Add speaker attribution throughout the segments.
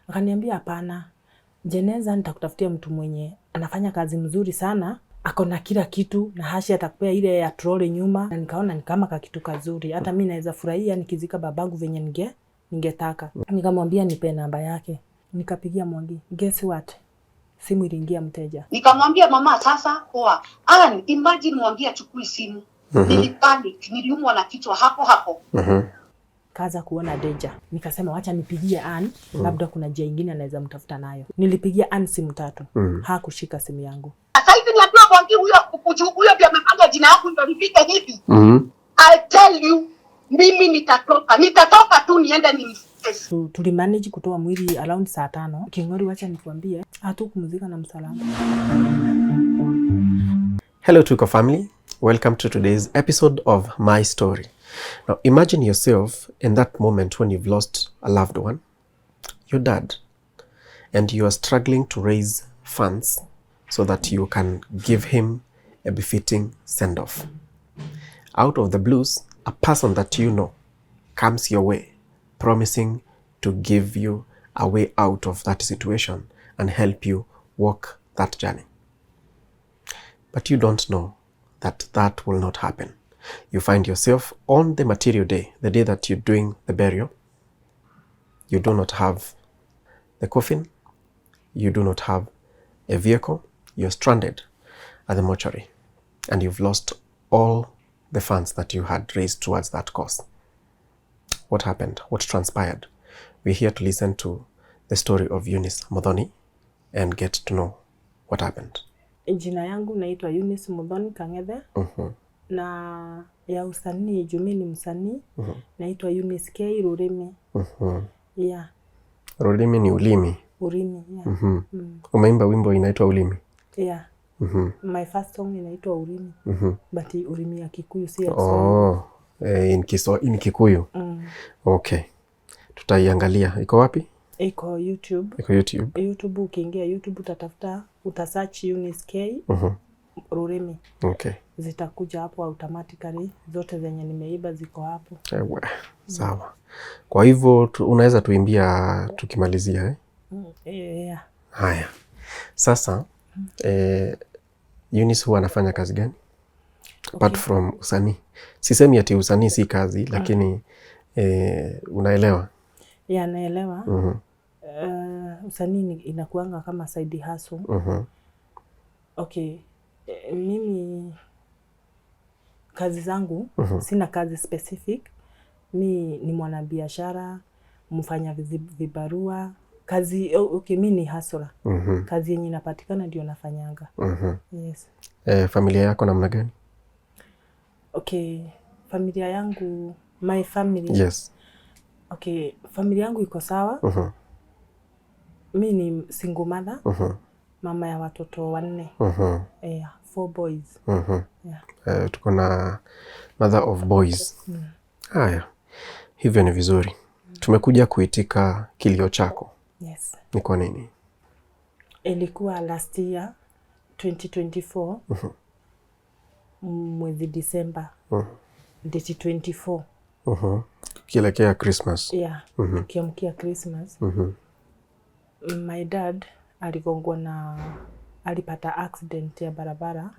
Speaker 1: Akaniambia hapana, jeneza nitakutafutia mtu mwenye anafanya kazi mzuri sana, ako na kila kitu, na hashi atakupea ile ya trolley nyuma. Na nikaona ni kama kakitu kazuri, hata mimi naweza furahia nikizika babangu venye ningetaka. Nikamwambia nipe namba yake, nikapigia Mwangi. Guess what? Simu iliingia mteja.
Speaker 2: Nikamwambia mama, sasa poa. Imagine mwambie achukue simu. Nilipanic, niliumwa na kichwa hapo.
Speaker 1: Kaza kuona deja. Nikasema wacha nipigie Ann, labda kuna njia nyingine anaweza mtafuta nayo. Nilipigia Ann simu 3. Hakushika simu yangu.
Speaker 2: Sasa hivi niambia Mwangi huyo ndio amepanga jina yangu ndio nipige hivi. I tell you, mimi nitatoka tu niende
Speaker 1: tulimanage kutoa mwili around saa 5. Kingori, wacha nikwambie, hatukumzika na msalama.
Speaker 3: Hello Tuko family, welcome to today's episode of My Story. Now imagine yourself in that moment when you've lost a loved one, your dad, and you are struggling to raise funds so that you can give him a befitting send-off. Out of the blues, a person that you know comes your way, promising to give you a way out of that situation and help you walk that journey. But you don't know that that will not happen. You find yourself on the material day, the day that you're doing the burial. You do not have the coffin. You do not have a vehicle. You're stranded at the mortuary and you've lost all the funds that you had raised towards that cause. What happened? What transpired? We're here to listen to the story of Eunice Muthoni and get to know what happened.
Speaker 1: Jina yangu naitwa Eunice Muthoni Kang'ethe. Na ya usanii, jumi ni msanii, naitwa Eunice K. Rurimi. Yeah.
Speaker 3: Rurimi ni ulimi?
Speaker 1: Urimi, yeah.
Speaker 3: Umeimba wimbo inaitwa Ulimi?
Speaker 1: Yeah. My first song inaitwa Urimi. But Urimi ya Kikuyu, si ya Kiswahili.
Speaker 3: In Kikuyu. Okay. Tutaiangalia. Iko wapi?
Speaker 1: Iko YouTube.
Speaker 3: Iko YouTube.
Speaker 1: YouTube, ukiingia YouTube utasearch Eunice K. Rurimi.
Speaker 3: Okay.
Speaker 1: Zitakuja hapo automatically, zote zenye nimeiba ziko hapo.
Speaker 3: Sawa. Kwa hivyo unaweza tuimbia tukimalizia
Speaker 1: Yeah.
Speaker 3: Haya. Sasa Eunice huwa anafanya kazi gani? Apart from usanii. Sisemi ati usanii si kazi, lakini unaelewa?
Speaker 1: Yeah, naelewa. Usanii inakuanga kama side hustle. Okay. Mimi kazi zangu sina kazi specific. Mi ni mwanabiashara, mfanya vibarua. Kazi mimi ni hustler. Kazi yenye inapatikana ndio nafanyanga. Yes.
Speaker 3: Familia yako namna gani?
Speaker 1: Okay, familia yangu, my family.
Speaker 3: Yes.
Speaker 1: Okay, familia yangu iko sawa. Mimi ni single mother. Mama ya watoto 4. 4 boys.
Speaker 3: Yeah. Tuko na mother of boys. Haya. Hivyo ni vizuri. Tumekuja kuitika kilio chako.
Speaker 1: Yes.
Speaker 3: Ni kwa nini?
Speaker 1: Ilikuwa last year 2024. Mwezi December. Date 24.
Speaker 3: Kielekea Christmas.
Speaker 1: Yeah. Kiamkia Christmas. My dad alipata accident ya barabara.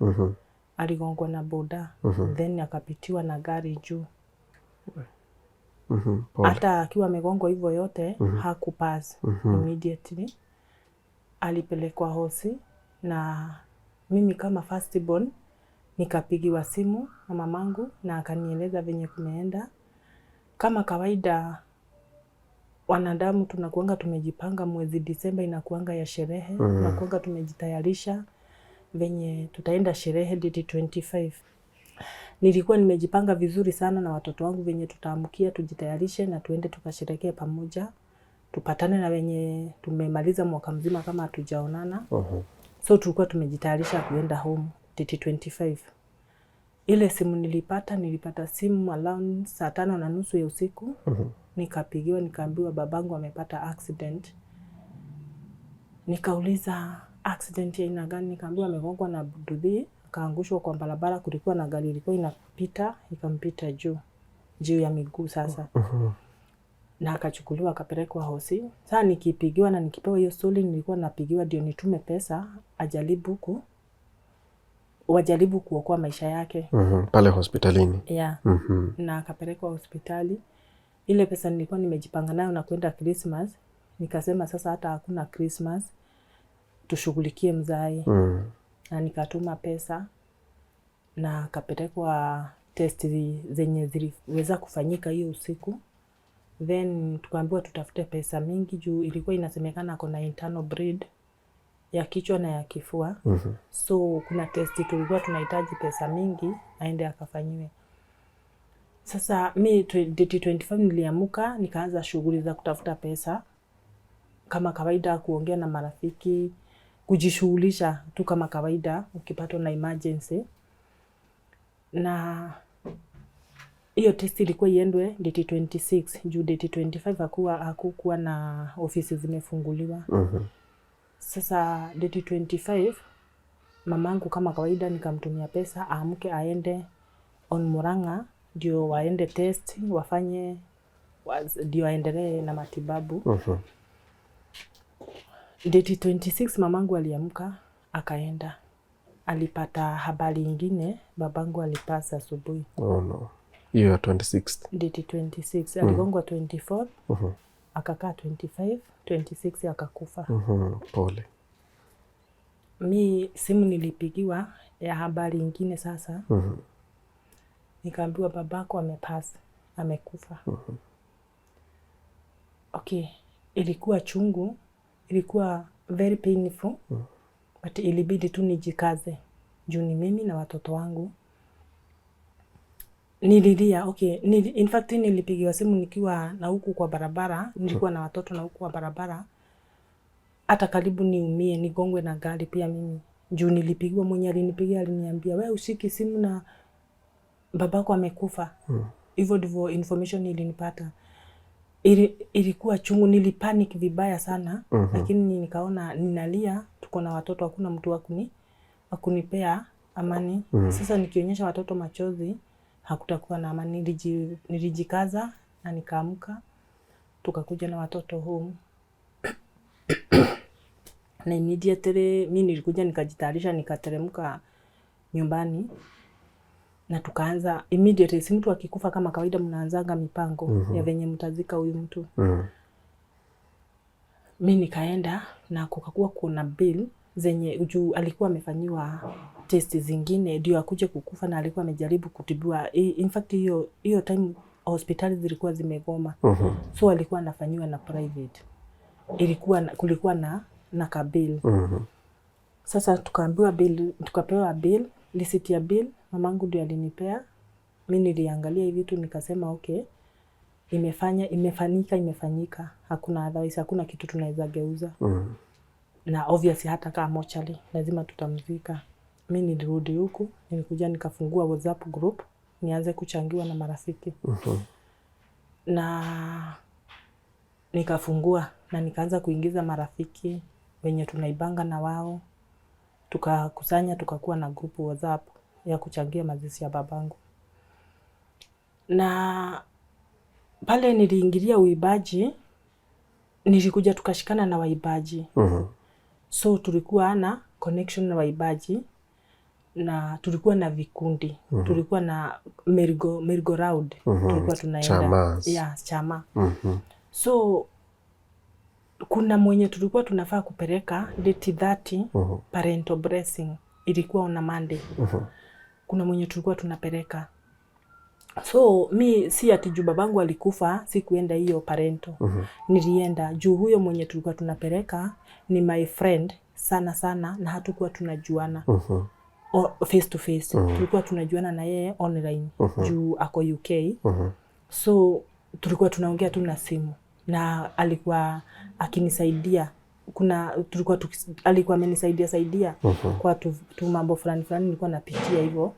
Speaker 1: Aligongwa na boda. Then akapitiwa na gari juu. Hata akiwa amegongwa hivyo yote, hakupass immediately. Alipelekwa hosi, na mimi kama firstborn nikapigiwa simu na mamangu na akanieleza venye kumeenda. Kama kawaida wanadamu tunakuanga tumejipanga, mwezi Disemba inakuanga ya sherehe. Tunakuanga tumejitayarisha venye tutaenda sherehe date 25. Nilikuwa nimejipanga vizuri sana na watoto wangu venye tutaamkia, tujitayarishe na tuende tukasherehekee pamoja. Tupatane na wenye tumemaliza mwaka mzima kama hatujaonana. So tulikuwa tumejitayarisha kuenda home date 25. Ile simu nilipata simu around saa 5:30 ya usiku. Nikapigiwa nikaambiwa babangu amepata accident. Nikauliza accident ya aina gani? Nikaambiwa amegongwa na buduthi, kaangushwa kwa barabara, kulikuwa na gari ilikuwa inapita, ikampita juu ya miguu sasa. na akachukuliwa akapelekwa hosi. Sasa nikipigiwa na nikipewa hiyo story, nilikuwa napigiwa ndio nitume pesa wajaribu kuokoa maisha yake.
Speaker 3: Pale hospitalini.
Speaker 1: Yeah. Na akapelekwa hospitali. Ile pesa nilikuwa nimejipanga nayo na kwenda Christmas, nikasema sasa hata hakuna Christmas, tushughulikie mzai. Na nikatuma pesa na akapelekwa test zenye ziliweza kufanyika hiyo usiku. Then tukaambiwa tutafute pesa mingi juu ilikuwa inasemekana ako na internal bleed ya kichwa na ya kifua. So kuna test tulikuwa tunahitaji pesa mingi aende akafanyiwe. Sasa mi 25 niliamuka nikaanza shughuli za kutafuta pesa kama kawaida, kuongea na marafiki, kujishughulisha tu kama kawaida ukipatwa na emergency. Na hiyo test ilikuwa iendwe date 26 juu date 25 hakukuwa na ofisi zimefunguliwa. Sasa date 25 mamangu kama kawaida nikamtumia pesa aamke aende on Murang'a ndio waende test wafanye ndio aendelee na matibabu. Date 26 mamangu aliamka akaenda. Alipata habari ingine babangu alipasa asubuhi.
Speaker 3: Oh no. Hiyo 26th.
Speaker 1: Date 26 aligongwa 24. Akakaa 25, 26 akakufa.
Speaker 3: Pole.
Speaker 1: Mi simu nilipigiwa ya habari ingine sasa. Nikaambiwa babako amepasa, amekufa. Okay, ilikuwa chungu, ilikuwa very painful. But ilibidi tu nijikaze juu ni mimi na watoto wangu. Nililia, okay, in fact nilipigiwa simu nikiwa na huku kwa barabara, nilikuwa na watoto na huku kwa barabara. Hata karibu niumie, nigongwe na gari pia mimi. Juu nilipigiwa, mwenye alinipigia aliniambia, wewe ushiki simu na babako amekufa. Hivyo ndivyo information ilinipata. Ilikuwa chungu, nilipanic vibaya sana. Lakini nikaona ninalia, tuko na watoto, hakuna mtu wakunipea amani. Sasa nikionyesha watoto machozi hakutakuwa na amani. Nilijikaza na nikaamka, tukakuja na watoto home. Na immediately mimi nilikuja nikajitayarisha nikateremka nyumbani na tukaanza immediately. Si mtu akikufa kama kawaida mnaanzaga mipango ya venye mtazika huyu mtu. Mimi nikaenda na kukakuwa kuna bill zenye juu alikuwa amefanyiwa test zingine ndio akuje kukufa, na alikuwa amejaribu kutibiwa. In fact hiyo time hospitali zilikuwa zimegoma. So alikuwa anafanyiwa na private. Kulikuwa na kabill. Sasa tukaambiwa bill, tukapewa bill, receipt ya bill, mamangu ndio alinipea. Mimi niliangalia hivi tu nikasema okay, imefanyika. Hakuna otherwise, hakuna kitu tunaweza geuza. Na obviously hata kama mochali lazima tutamzika. Mimi nilirudi huku, nilikuja nikafungua WhatsApp group, nianze kuchangiwa na marafiki. Na nikafungua na nikaanza kuingiza marafiki wenye tunaibanga na wao. Tukakusanya, tukakuwa na group WhatsApp ya kuchangia mazishi ya babangu. Na pale niliingilia uibaji, nilikuja tukashikana na waibaji. So tulikuwa na connection na waibaji na tulikuwa na vikundi. Tulikuwa na merry-go round. Tulikuwa tunaenda. Chama. So kuna mwenye tulikuwa tunafaa kupeleka date 30 parental blessing. Ilikuwa on Monday. Kuna mwenye tulikuwa tunapeleka. So mi si ati juu babangu alikufa sikuenda hiyo parental. Nilienda juu huyo mwenye tulikuwa tunapeleka ni my friend sana na hatukuwa tunajuana face to face. Tulikuwa tunajuana na yeye online juu ako UK. So tulikuwa tunaongea tu na simu na alikuwa akinisaidia. Alikuwa amenisaidia kwa tu mambo fulani nilikuwa napitia hivyo.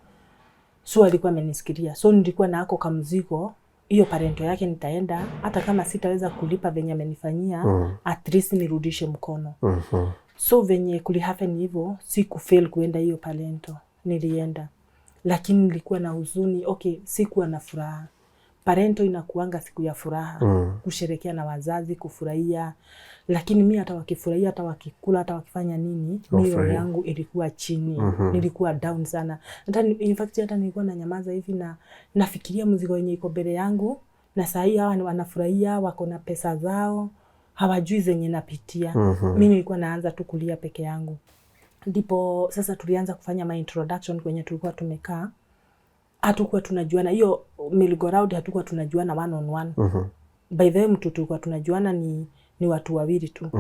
Speaker 1: So alikuwa amenisikilia. So nilikuwa na ako kamzigo, hiyo parento yake nitaenda hata kama sitaweza kulipa venye amenifanyia, at least nirudishe mkono. So venye kulihappen hivyo, sikufail kuenda hiyo parento. Nilienda. Lakini nilikuwa na huzuni, okay, sikuwa na furaha. parento inakuanga siku ya furaha, kusherekea na wazazi, kufurahia. Lakini mimi hata wakifurahia, hata wakikula, hata wakifanya nini, mioyo yangu ilikuwa chini. Nilikuwa down sana. Hata in fact hata nilikuwa na nyamaza hivi na nafikiria mzigo wenye iko mbele yangu, na saa hii hawa wanafurahia, wako na pesa zao, hawajui zenye napitia. Mimi nilikuwa naanza tu kulia peke yangu. Ndipo sasa tulianza kufanya my introduction kwenye tulikuwa tumekaa. Hatukuwa tunajuana. Hiyo merry-go-round hatukuwa tunajuana one on one. By the way mtu tulikuwa tunajuana ni watu wawili tu.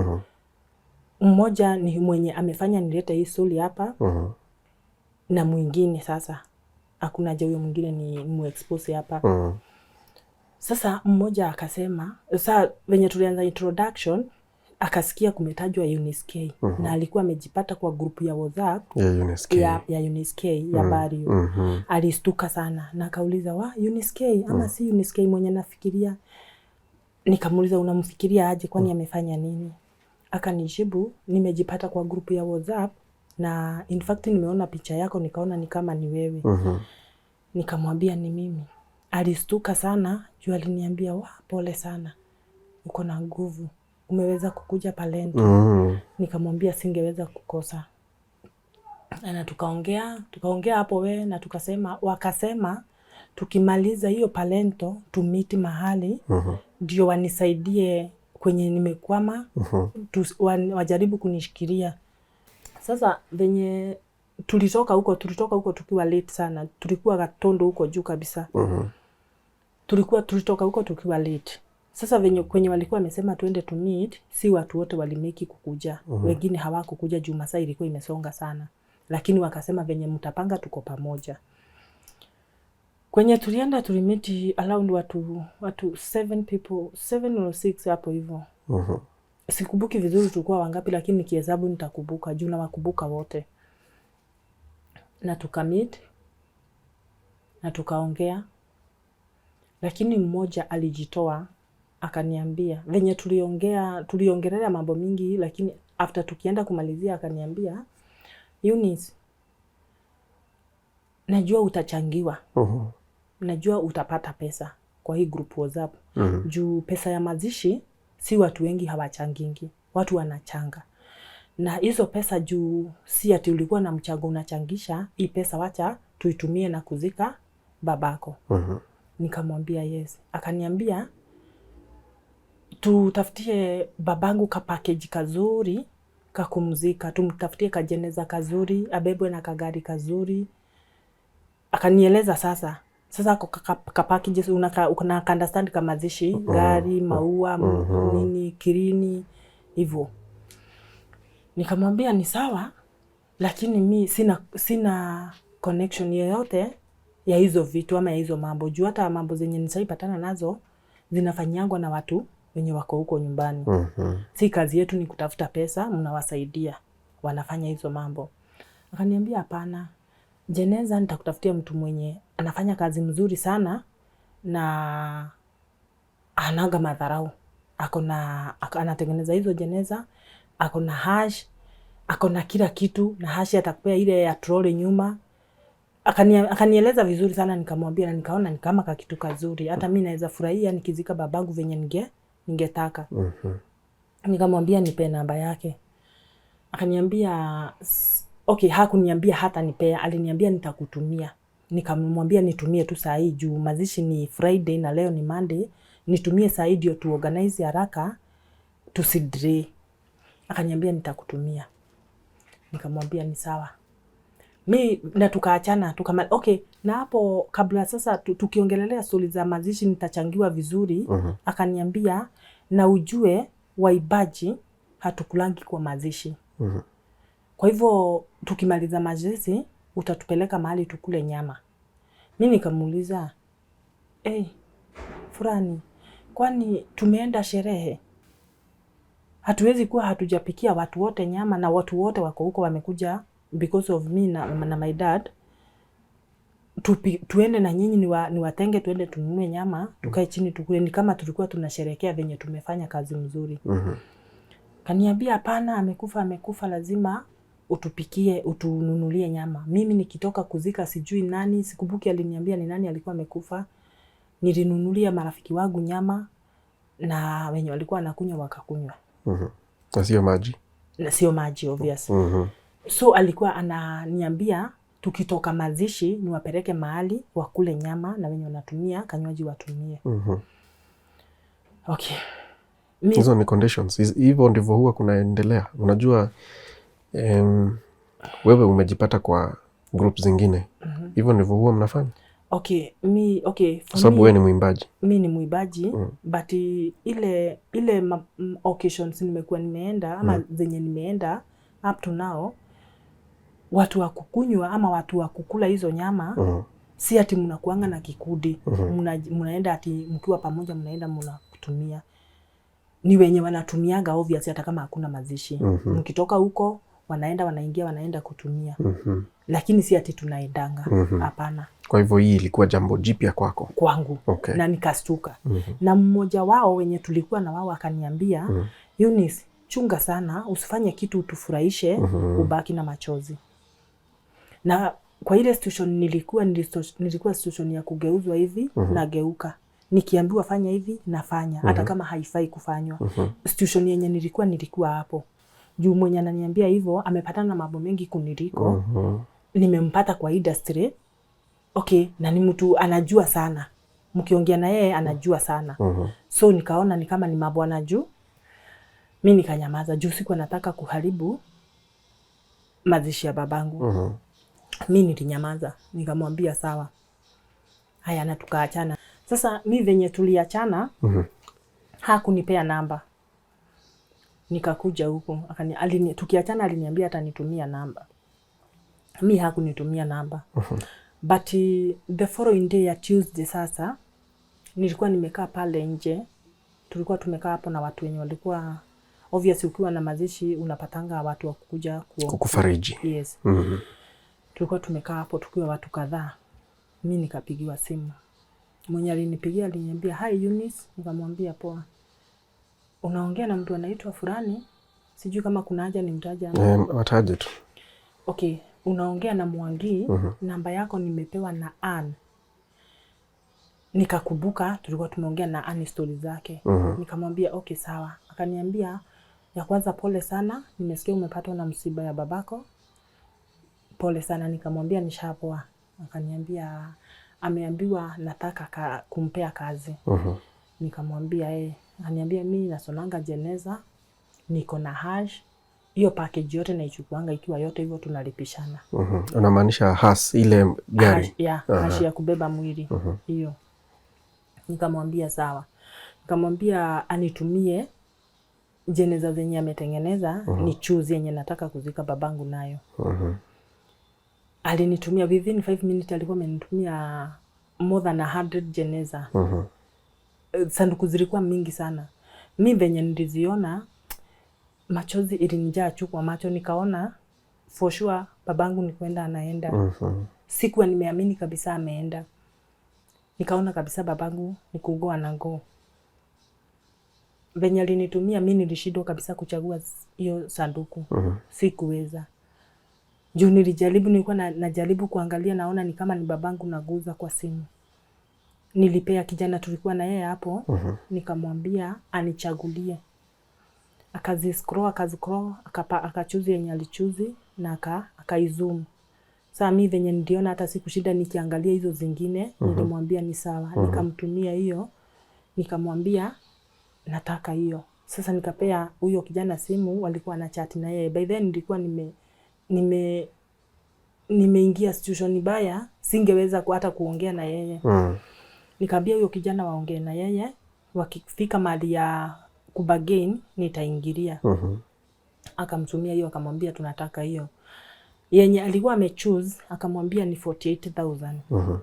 Speaker 1: Mmoja ni mwenye amefanya nilete hii story hapa. Na mwingine sasa hakuna haja huyo mwingine ni mu-expose hapa. Sasa mmoja akasema, sasa venye tulianza introduction, akasikia kumetajwa Eunice K. Na alikuwa amejipata kwa grupu ya WhatsApp
Speaker 3: ya Eunice K.
Speaker 1: ya Eunice K ya Bario. Alistuka sana na akauliza, wa Eunice K ama si Eunice K mwenye nafikiria? Nikamuuliza, unamfikiria aje, kwani amefanya nini? Akanijibu, nimejipata kwa grupu ya WhatsApp na in fact nimeona picha yako nikaona ni kama ni wewe. Nikamwambia ni mimi. Alistuka sana, juu aliniambia, wa pole sana, uko na nguvu, umeweza kukuja Palento. Nikamwambia singeweza kukosa. Na tukaongea hapo we, na wakasema tukimaliza hiyo Palento tumiti mahali ndio wanisaidie kwenye nimekwama, wajaribu kunishikilia. Sasa venye tulitoka huko tukiwa late sana. Tulikuwa Gatondo huko juu kabisa. Tulitoka huko tukiwa late. Sasa venye kwenye walikuwa wamesema tuende to meet, si watu wote walimeki kukuja. Wengine hawakukuja juu masaa ilikuwa imesonga sana. Lakini wakasema venye mtapanga tuko pamoja. Kwenye tulienda tulimiti around watu 7 people, 7 or 6 hapo hivyo. Sikubuki vizuri tulikuwa wangapi, lakini nikihesabu nitakubuka juu na wakubuka wote. Na tukamit na tukaongea, lakini mmoja alijitoa akaniambia, venye tuliongelea mambo mingi, lakini after tukienda kumalizia akaniambia, Eunice, najua utachangiwa. Najua utapata pesa kwa hii group WhatsApp. Juu pesa ya mazishi si watu wengi hawachangingi, watu wanachanga. Na hizo pesa juu si ati ulikuwa na mchango unachangisha, hii pesa wacha tuitumie na kuzika babako. Nikamwambia yes. Akaniambia tutafutie babangu ka package kazuri kakumzika, tumtafutie kajeneza kazuri, abebwe na kagari kazuri. Akanieleza sasa ka packages una understand kama mazishi, gari, maua, nini, kirini hivyo. Nikamwambia ni sawa, lakini mi sina connection yoyote ya hizo vitu ama ya hizo mambo. Juu hata mambo zenye nisaipatana nazo zinafanyangwa na watu wenye wako huko nyumbani. Si kazi yetu ni kutafuta pesa, mnawasaidia wanafanya hizo mambo. Akaniambia hapana, jeneza nitakutafutia mtu mwenye anafanya kazi mzuri sana na anaga madharau. Anatengeneza hizo jeneza, akona hash, akona kila kitu, na hash atakupea ile ya trolley nyuma. Akanieleza vizuri sana. Nikamwambia na nikaona ni kama kitu kazuri, hata mimi naweza furahia nikizika babangu venye ningetaka. Nikamwambia nipe namba yake. Akaniambia okay, hakuniambia hata nipea, aliniambia nitakutumia. Nikamwambia nitumie tu saa hii juu mazishi ni Friday na leo ni Monday, nitumie saa hii ndio tu organize haraka tusidre. Akaniambia nitakutumia. Nikamwambia ni sawa. Na tukaachana, okay, na hapo kabla sasa tukiongelelea stori za mazishi nitachangiwa vizuri. Akaniambia na ujue waibaji hatukulangi kwa mazishi. Kwa hivyo tukimaliza mazishi utatupeleka mahali tukule nyama. Mimi nikamuuliza, fulani, kwani tumeenda sherehe? Hatuwezi kuwa hatujapikia watu wote nyama na watu wote wako huko wamekuja because of me na my dad. Tuende na nyinyi niwatenge tuende tununue nyama, tukae chini tukule, ni kama tulikuwa tunasherehekea venye tumefanya kazi mzuri. Kaniambia hapana, amekufa lazima utupikie, utununulie nyama. Mimi nikitoka kuzika sijui nani, sikumbuki aliniambia ni nani alikuwa amekufa. Nilinunulia marafiki wangu nyama na wenye walikuwa wanakunywa wakakunywa.
Speaker 3: Na sio maji.
Speaker 1: Na sio maji obvious. So alikuwa ananiambia tukitoka mazishi niwapeleke mahali wakule nyama na wenye wanatumia kanywaji watumie. Okay.
Speaker 3: Hizo ni conditions. Hivyo ndivyo huwa kunaendelea. Unajua wewe umejipata kwa group zingine. Hivyo ndivyo huwa mnafanya?
Speaker 1: Okay,
Speaker 3: kwa sababu wewe ni mwimbaji.
Speaker 1: Mimi ni mwimbaji, but ile occasions nimekuwa nimeenda ama zenye nimeenda up to now, watu wa kukunywa ama watu wa kukula hizo nyama si ati mnakuanga na kikundi, mnaenda ati mkiwa pamoja mnaenda mnakutumia. Ni wenye wanatumiaga obviously hata kama hakuna mazishi. Mkitoka huko wanaenda kutumia. Lakini si ati tunaendanga, hapana.
Speaker 3: Kwa hivyo hii ilikuwa jambo jipya kwako? Kwangu.
Speaker 1: Okay. Na nikastuka. Na mmoja wao wenye tulikuwa na wao akaniambia, Eunice, chunga sana, usifanye kitu utufurahishe, ubaki na machozi. Na kwa ile situation nilikuwa situation ya kugeuzwa hivi, nageuka. Nikiambiwa fanya hivi, nafanya, hata kama haifai kufanywa. Situation yenye nilikuwa hapo. Juu mwenye ananiambia hivyo, amepatana na mambo mengi kuniliko. Nimempata kwa industry. Okay, na ni mtu anajua sana. Mkiongea na yeye anajua sana. So nikaona ni kama ni mambo anajua. Mimi nikanyamaza juu sikuwa nataka kuharibu mazishi ya babangu. Mimi nilinyamaza, nikamwambia sawa. Haya, na tukaachana. Sasa mimi venye tuliachana, hakunipea namba. Nikakuja huko, tukiachana aliniambia atanitumia namba. Mimi hakunitumia namba. But the following day ya Tuesday sasa, nilikuwa nimekaa pale nje. Tulikuwa tumekaa hapo na watu wenye walikuwa obviously ukiwa na mazishi unapatanga watu wa kukuja
Speaker 3: kukufariji.
Speaker 1: Yes. Tulikuwa tumekaa hapo tukiwa watu kadhaa. Mimi nikapigiwa simu. Mwenye alinipigia aliniambia, "Hi Eunice." Nikamwambia poa. "Unaongea na mtu anaitwa fulani? Sijui kama kuna haja nimtaje."
Speaker 3: Wataje tu.
Speaker 1: Okay, unaongea na Mwangi, namba yako nimepewa na Ann. Nikakumbuka tulikuwa tumeongea na Ann story zake. Nikamwambia okay sawa. Akaniambia, "Ya kwanza pole sana, nimesikia umepatwa na msiba ya babako." Pole sana. Nikamwambia nishapoa. Akaniambia ameambiwa nataka kumpea kazi. Nikamwambia Akaniambia mimi nasonanga jeneza, niko na hash. Hiyo package yote naichukuanga ikiwa yote hivyo tunalipishana.
Speaker 3: Unamaanisha hash ile gari?
Speaker 1: Hash ya kubeba mwili. Hiyo. Nikamwambia sawa. Nikamwambia anitumie jeneza zenye ametengeneza, ni choose yenye nataka kuzika babangu nayo. Alinitumia within 5 minutes alikuwa amenitumia more than 100 jeneza. Sanduku zilikuwa mingi sana. Mimi venye niliziona machozi ilinijaa kwa macho, nikaona for sure babangu ni kwenda anaenda. Sikuwa nimeamini kabisa ameenda. Nikaona kabisa babangu ni kugo anago. Venye alinitumia mimi nilishindwa kabisa kuchagua hiyo sanduku. Sikuweza. Juu nilijaribu, nilikuwa najaribu kuangalia, naona ni kama ni babangu naguza kwa simu. Nilipea kijana tulikuwa na yeye hapo, nikamwambia anichagulie. Akaziscroll, akachuzi yenye alichuzi na akaizoom. Sasa mimi venye niliona hata sikushinda nikiangalia hizo zingine, nilimwambia ni sawa. Nikamtumia hiyo, nikamwambia nataka hiyo. Sasa nikapea huyo kijana simu, walikuwa na chat na yeye. By then nilikuwa nimeingia situation baya, singeweza hata kuongea na yeye. Nikamwambia huyo kijana waongee na yeye, wakifika mahali ya kubagain nitaingilia. Akamtumia hiyo, akamwambia tunataka hiyo. Yenye alikuwa amechoose akamwambia ni 48,000.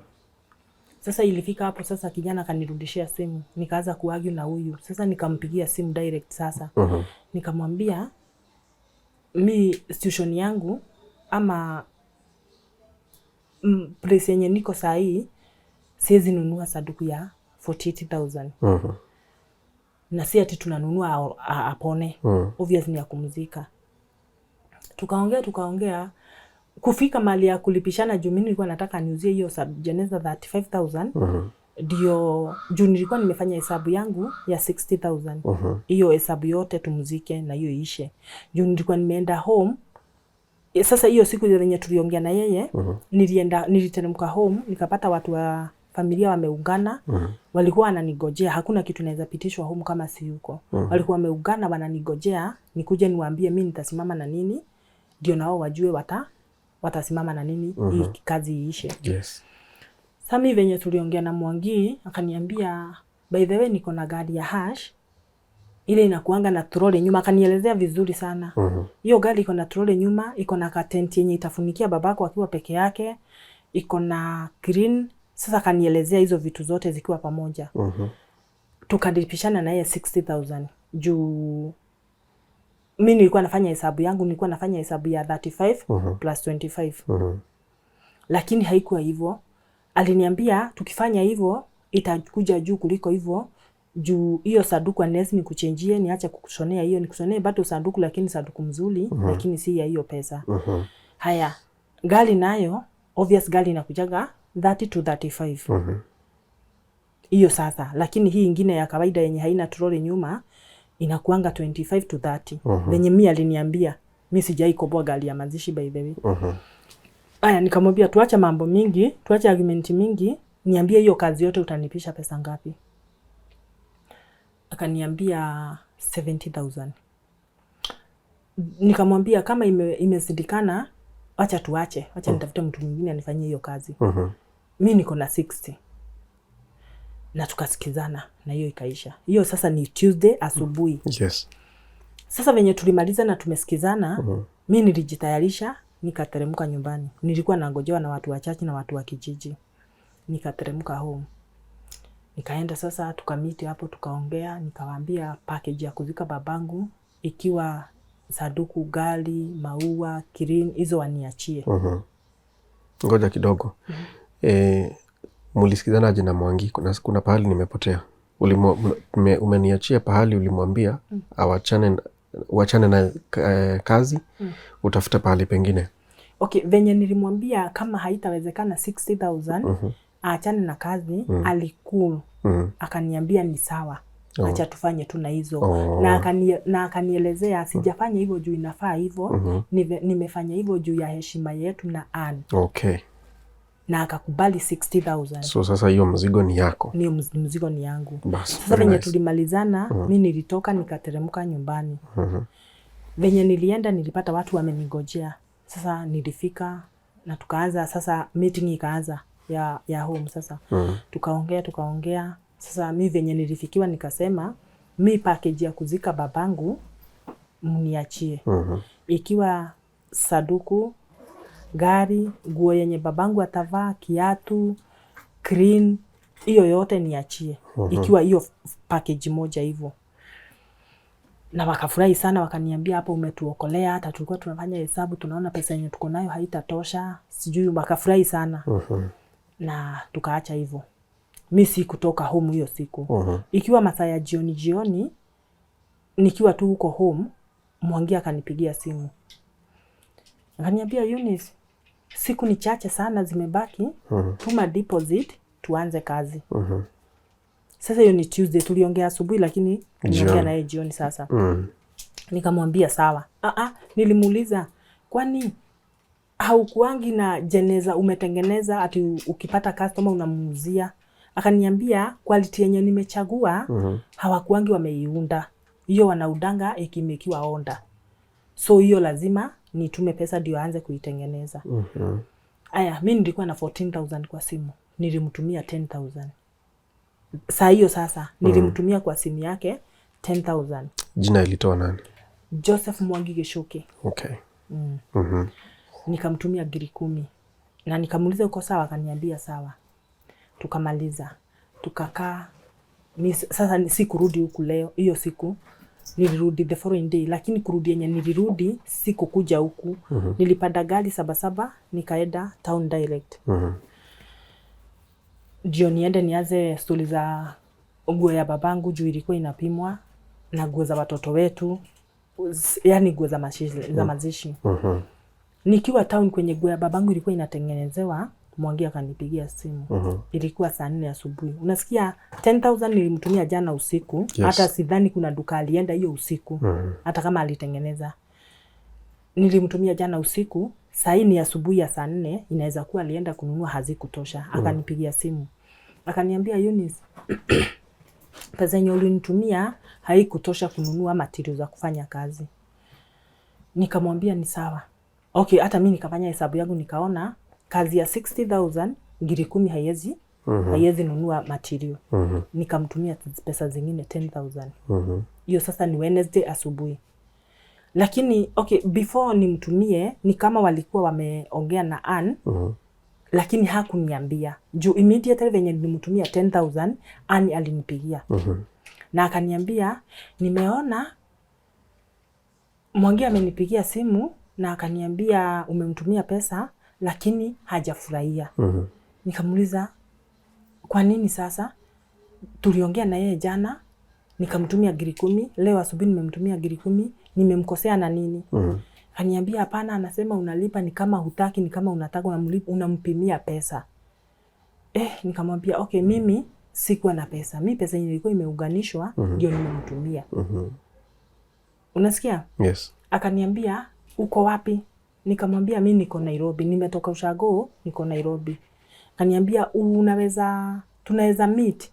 Speaker 1: Sasa ilifika hapo sasa kijana akanirudishia simu, nikaanza kuargue na huyu. Sasa nikampigia simu direct sasa. Nikamwambia mi situation yangu ama place yenye niko saa hii siwezi nunua sanduku ya 48,000. Na si ati tunanunua apone. Obviously ni ya kumzika. Tukaongea kufika mali ya kulipishana juu mimi nilikuwa nataka niuzie hiyo jeneza 35,000. ndio juu nilikuwa nimefanya hesabu yangu ya 60,000. Hiyo hesabu yote tumzike na hiyo ishe. Juu nilikuwa nimeenda home. Sasa hiyo siku yenye tuliongea na yeye, niliteremka home, nikapata watu wa familia wameungana, walikuwa wananigojea. Hakuna kitu naweza pitishwa home kama si yuko. Walikuwa wameungana wananigojea, nikuje niwaambie mimi nitasimama na nini, ndio nao wajue watasimama na nini, hii kazi iishe.
Speaker 3: Yes.
Speaker 1: Sasa mimi venye tuliongea na Mwangi, akaniambia by the way niko na gari ya hash, ile inakuanga na trolley nyuma. Akanielezea vizuri sana. Hiyo gari iko na trolley nyuma, iko na tent yenye itafunikia babako akiwa peke yake, iko na green. Sasa akanielezea hizo vitu zote zikiwa pamoja. Tukadipishana na yeye 60,000. Juu mimi nilikuwa nafanya hesabu yangu, nilikuwa nafanya hesabu ya 35 plus 25. Lakini haikuwa hivyo. Aliniambia tukifanya hivyo itakuja juu kuliko hivyo. Juu hiyo sanduku anesi ni kuchenjie, niache kukushonea hiyo, nikushonee bado sanduku, lakini sanduku mzuri, lakini si ya hiyo pesa. Haya, gari nayo obvious gari inakujaga 30 to 35. Hiyo sasa, lakini hii ingine ya kawaida yenye haina trolley nyuma inakuanga 25 to 30. Venye mimi aliniambia, mimi sijai koboa gari ya mazishi by the way. Aya, nikamwambia tuache mambo mingi, tuache argument mingi, niambie hiyo kazi yote utanipisha pesa ngapi? Akaniambia 70,000. Nikamwambia kama imezidikana, acha tuache, acha nitafute mtu mwingine anifanyie hiyo kazi. Mimi niko na 60. Na tukasikizana na hiyo ikaisha. Hiyo sasa ni Tuesday asubuhi.
Speaker 3: Yes.
Speaker 1: Sasa venye tulimaliza na tumesikizana, mimi nilijitayarisha, nikateremka nyumbani. Nilikuwa nangojewa na watu wachache na watu wa kijiji. Nikateremka home. Nikaenda sasa tukamiti hapo tukaongea, nikawaambia package ya kuzika babangu ikiwa sanduku, gari, maua, kirini, hizo waniachie.
Speaker 3: Ngoja kidogo. Mulisikizana aje na Mwangi? Kuna pahali nimepotea. Umeniachia pahali ulimwambia wachane na kazi, utafute pahali pengine.
Speaker 1: Okay, venye nilimwambia kama haitawezekana 60,000 aachane na kazi, alikuu. Akaniambia ni sawa. Acha tufanye tu na hizo. Na akanielezea sijafanya hivyo juu inafaa hivyo, nimefanya hivyo juu ya heshima yetu na Ann.
Speaker 3: Okay.
Speaker 1: Na akakubali 60,000.
Speaker 3: So sasa hiyo mzigo ni yako.
Speaker 1: Ni mzigo ni yangu.
Speaker 3: Sasa
Speaker 1: venye tulimalizana, mimi nilitoka nikateremka nyumbani. Venye nilienda nilipata watu wamenigojea. Sasa nilifika na tukaanza sasa meeting ikaanza ya home sasa. Tukaongea. Sasa mimi venye nilifikiwa nikasema mimi package ya kuzika babangu mniachie. Ikiwa sanduku, gari, nguo yenye babangu atavaa, kiatu, green, hiyo yote niachie. Ikiwa hiyo package moja hivyo. Na wakafurahi sana, wakaniambia hapo umetuokolea, hata tulikuwa tunafanya hesabu tunaona pesa yenye tuko nayo haitatosha. Sijui, wakafurahi sana. Na tukaacha hivyo. Mimi si kutoka home hiyo siku. Ikiwa masaa ya jioni nikiwa tu huko home, Mwangi akanipigia simu. Akaniambia Eunice, siku ni chache sana zimebaki, tuma deposit tuanze kazi. Sasa hiyo ni Tuesday, tuliongea asubuhi lakini niongea naye jioni sasa. Nikamwambia sawa. Nilimuuliza kwani haukuangi na jeneza umetengeneza ati ukipata customer unamuuzia? Akaniambia quality yenye nimechagua hawakuangi wameiunda. Hiyo wanaudanga ikimekiwa onda. So hiyo lazima nitume pesa ndio aanze kuitengeneza. Aya, mimi nilikuwa na 14,000 kwa simu. Nilimtumia 10,000. Saa hiyo sasa nilimtumia kwa simu yake 10,000.
Speaker 3: Jina ilitoa nani?
Speaker 1: Joseph Mwangi Geshoke.
Speaker 3: Okay.
Speaker 1: Nikamtumia 10,000. Na nikamuuliza uko sawa? Akaniambia sawa. Tukamaliza. Tukakaa. Sasa si kurudi huku leo. Hiyo siku nilirudi the following day, lakini kurudi yenye nilirudi siku kuja huku. Nilipanda gari 7 nikaenda town direct. Ndio niende nianze stori za nguo ya babangu juu ilikuwa inapimwa na nguo za watoto wetu, yani nguo za mazishi. Nikiwa town kwenye nguo ya babangu ilikuwa inatengenezewa, Mwangi akanipigia simu. Ilikuwa saa 4 asubuhi. Unasikia 10,000 nilimtumia jana usiku. Yes. Hata sidhani kuna duka alienda hiyo usiku. Hata kama alitengeneza. Nilimtumia jana usiku. Saa hii ni asubuhi ya saa 4, inaweza kuwa alienda kununua hazikutosha. Akanipigia simu. Akaniambia Eunice, pesa yenye ulinitumia haikutosha kununua material za kufanya kazi. Nikamwambia ni sawa. Okay, hata mimi nikafanya hesabu yangu nikaona kazi ya 60,000 ngiri 10 haiwezi nunua material. Nikamtumia pesa zingine 10,000. Hiyo sasa ni Wednesday asubuhi. Lakini okay, before nimtumie ni kama walikuwa wameongea na Ann. Lakini hakuniambia. Juu immediately venye nilimtumia 10,000 Ann alinipigia. Na akaniambia nimeona Mwangi amenipigia simu na akaniambia umemtumia pesa lakini hajafurahia. Nikamuuliza kwa nini sasa? Tuliongea na yeye jana, nikamtumia ngiri 10, leo asubuhi nimemtumia ngiri 10, nimemkosea na nini? Akaniambia hapana, anasema unalipa ni kama hutaki, ni kama unataka, unampimia pesa. Nikamwambia okay, mimi sikuwa na pesa. Mimi pesa yenyewe ilikuwa imeunganishwa ndio nimemtumia. Unasikia?
Speaker 3: Yes.
Speaker 1: Akaniambia uko wapi? Nikamwambia mimi niko Nairobi, nimetoka Ushago, niko Nairobi. Akaniambia tunaweza meet.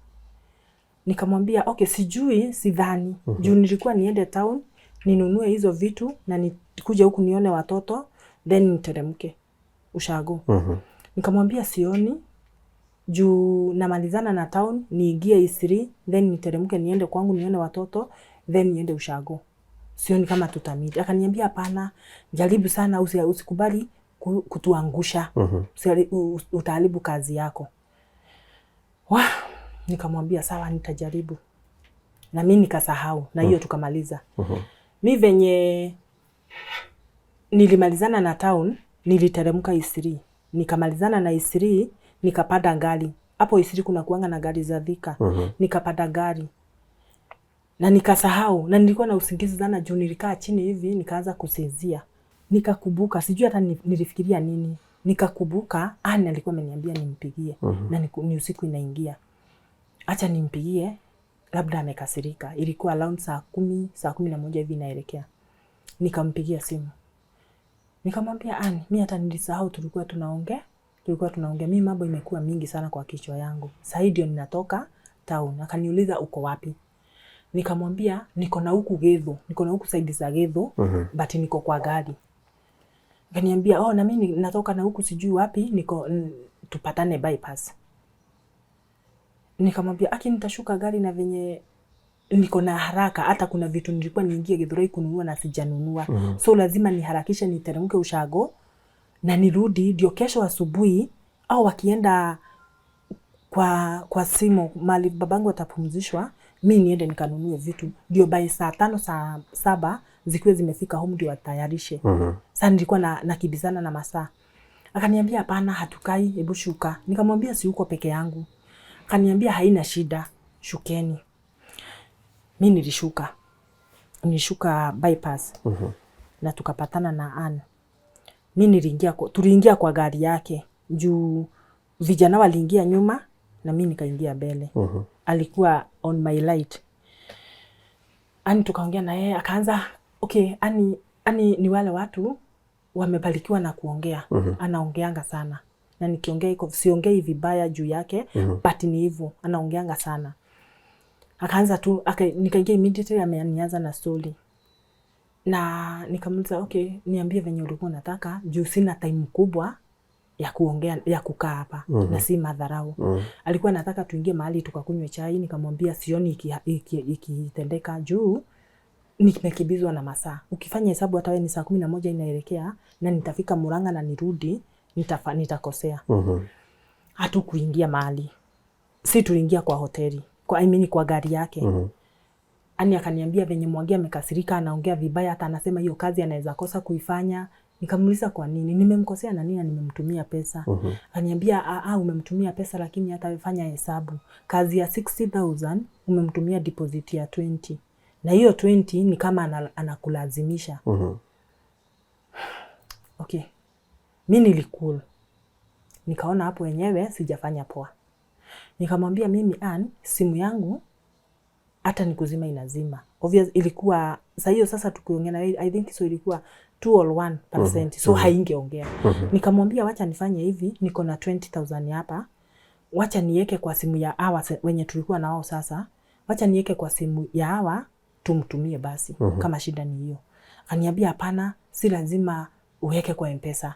Speaker 1: Nikamwambia okay, sijui, sidhani. Juu nilikuwa niende town ninunue hizo vitu na nikuje huku nione watoto then niteremke Ushago. Nikamwambia sioni, juu namalizana na town niingie Isiri then niteremke niende kwangu nione watoto then niende Ushago. Sioni kama tutamiti. Akaniambia hapana, jaribu sana, usikubali kutuangusha. Utaharibu kazi yako. Nikamwambia sawa, nitajaribu. Na mimi nikasahau na hiyo tukamaliza. Mimi venye nilimalizana na town, niliteremka Isiri. Nikamalizana na Isiri, nikapanda gari. Hapo Isiri kuna kuanga na gari za Thika. Nikapanda gari. Na nikasahau, na nilikuwa na usingizi sana juu nilikaa chini hivi, nikaanza kusinzia. Nikakumbuka, sijui hata nilifikiria nini. Nikakumbuka, Ann alikuwa ameniambia nimpigie. Na ni usiku inaingia. Acha nimpigie, labda amekasirika. Ilikuwa around saa 11 hivi inaelekea. Nikampigia simu. Nikamwambia Ann, mimi hata nilisahau tulikuwa tunaongea. Mimi mambo imekuwa mingi sana kwa kichwa yangu. Sasa ndio ninatoka town. Akaniuliza uko wapi? Nikamwambia niko na huku Gedho, niko na huku side za Gedho, but niko kwa gari. Akaniambia na mimi natoka na huku sijui wapi, niko tupatane bypass. Nikamwambia nitashuka gari na venye niko na haraka, hata kuna vitu nilikuwa niingie Githurai kununua na sijanunua. So lazima niharakishe niteremke Ushago na nirudi ndio kesho asubuhi au wakienda kwa simu mali babangu atapumzishwa, mimi niende nikanunue vitu ndio by saa 5 saa 7 zikiwe zimefika home ndio atayarishe. Sasa nilikuwa nakibizana na masaa. Akaniambia hapana, hatukai, hebu shuka. Nikamwambia si uko peke yangu. Akaniambia haina shida, shukeni. Mimi nilishuka bypass. Na tukapatana na Ann. Mimi tuliingia kwa gari yake. Juu vijana waliingia nyuma na mimi nikaingia mbele. Alikuwa on my light. Ann tukaongea na yeye, akaanza okay, Ann ni wale watu wamebarikiwa na kuongea. Anaongeanga sana. Na nikiongea siongei vibaya juu yake, but ni hivyo, anaongeanga sana. Akaanza tu, nikaingia immediately amenianza na story. Na nikamuuliza okay, niambie venye ulikuwa unataka, juu sina time kubwa ya kuongea, ya kukaa hapa, na si madharau. Alikuwa anataka tuingie mahali tukakunywe chai, nikamwambia sioni ikitendeka juu nimekibizwa na masaa. Ukifanya hesabu hata wewe ni saa 11 inaelekea na nitafika Murang'a na nirudi, nitakosea. Hatukuingia mahali. Si tuliingia kwa hoteli. Kwa gari yake. Ani akaniambia venye Mwangi amekasirika, anaongea vibaya, hata anasema hiyo kazi anaweza kosa kuifanya. Nikamuuliza kwa nini? Nimemkosea na nini? Nimemtumia pesa. Akaniambia umemtumia pesa lakini hata wefanya hesabu. Kazi ya 60,000 umemtumia deposit ya 20. Na hiyo 20 ni kama anakulazimisha. Okay. Mimi nilikula. Nikaona hapo wenyewe sijafanya poa. Nikamwambia mimi Ann, simu yangu hata nikuzima inazima. Obvious ilikuwa saa hiyo sasa tukiongea na I think so ilikuwa 2 or 1%. So haingeongea. Nikamwambia wacha nifanye hivi, niko na 20,000 hapa. Wacha niweke kwa simu ya hawa wenye tulikuwa na wao sasa. Wacha niweke kwa simu ya hawa tumtumie basi kama shida ni hiyo. Akaniambia hapana, si lazima uweke kwa M-Pesa.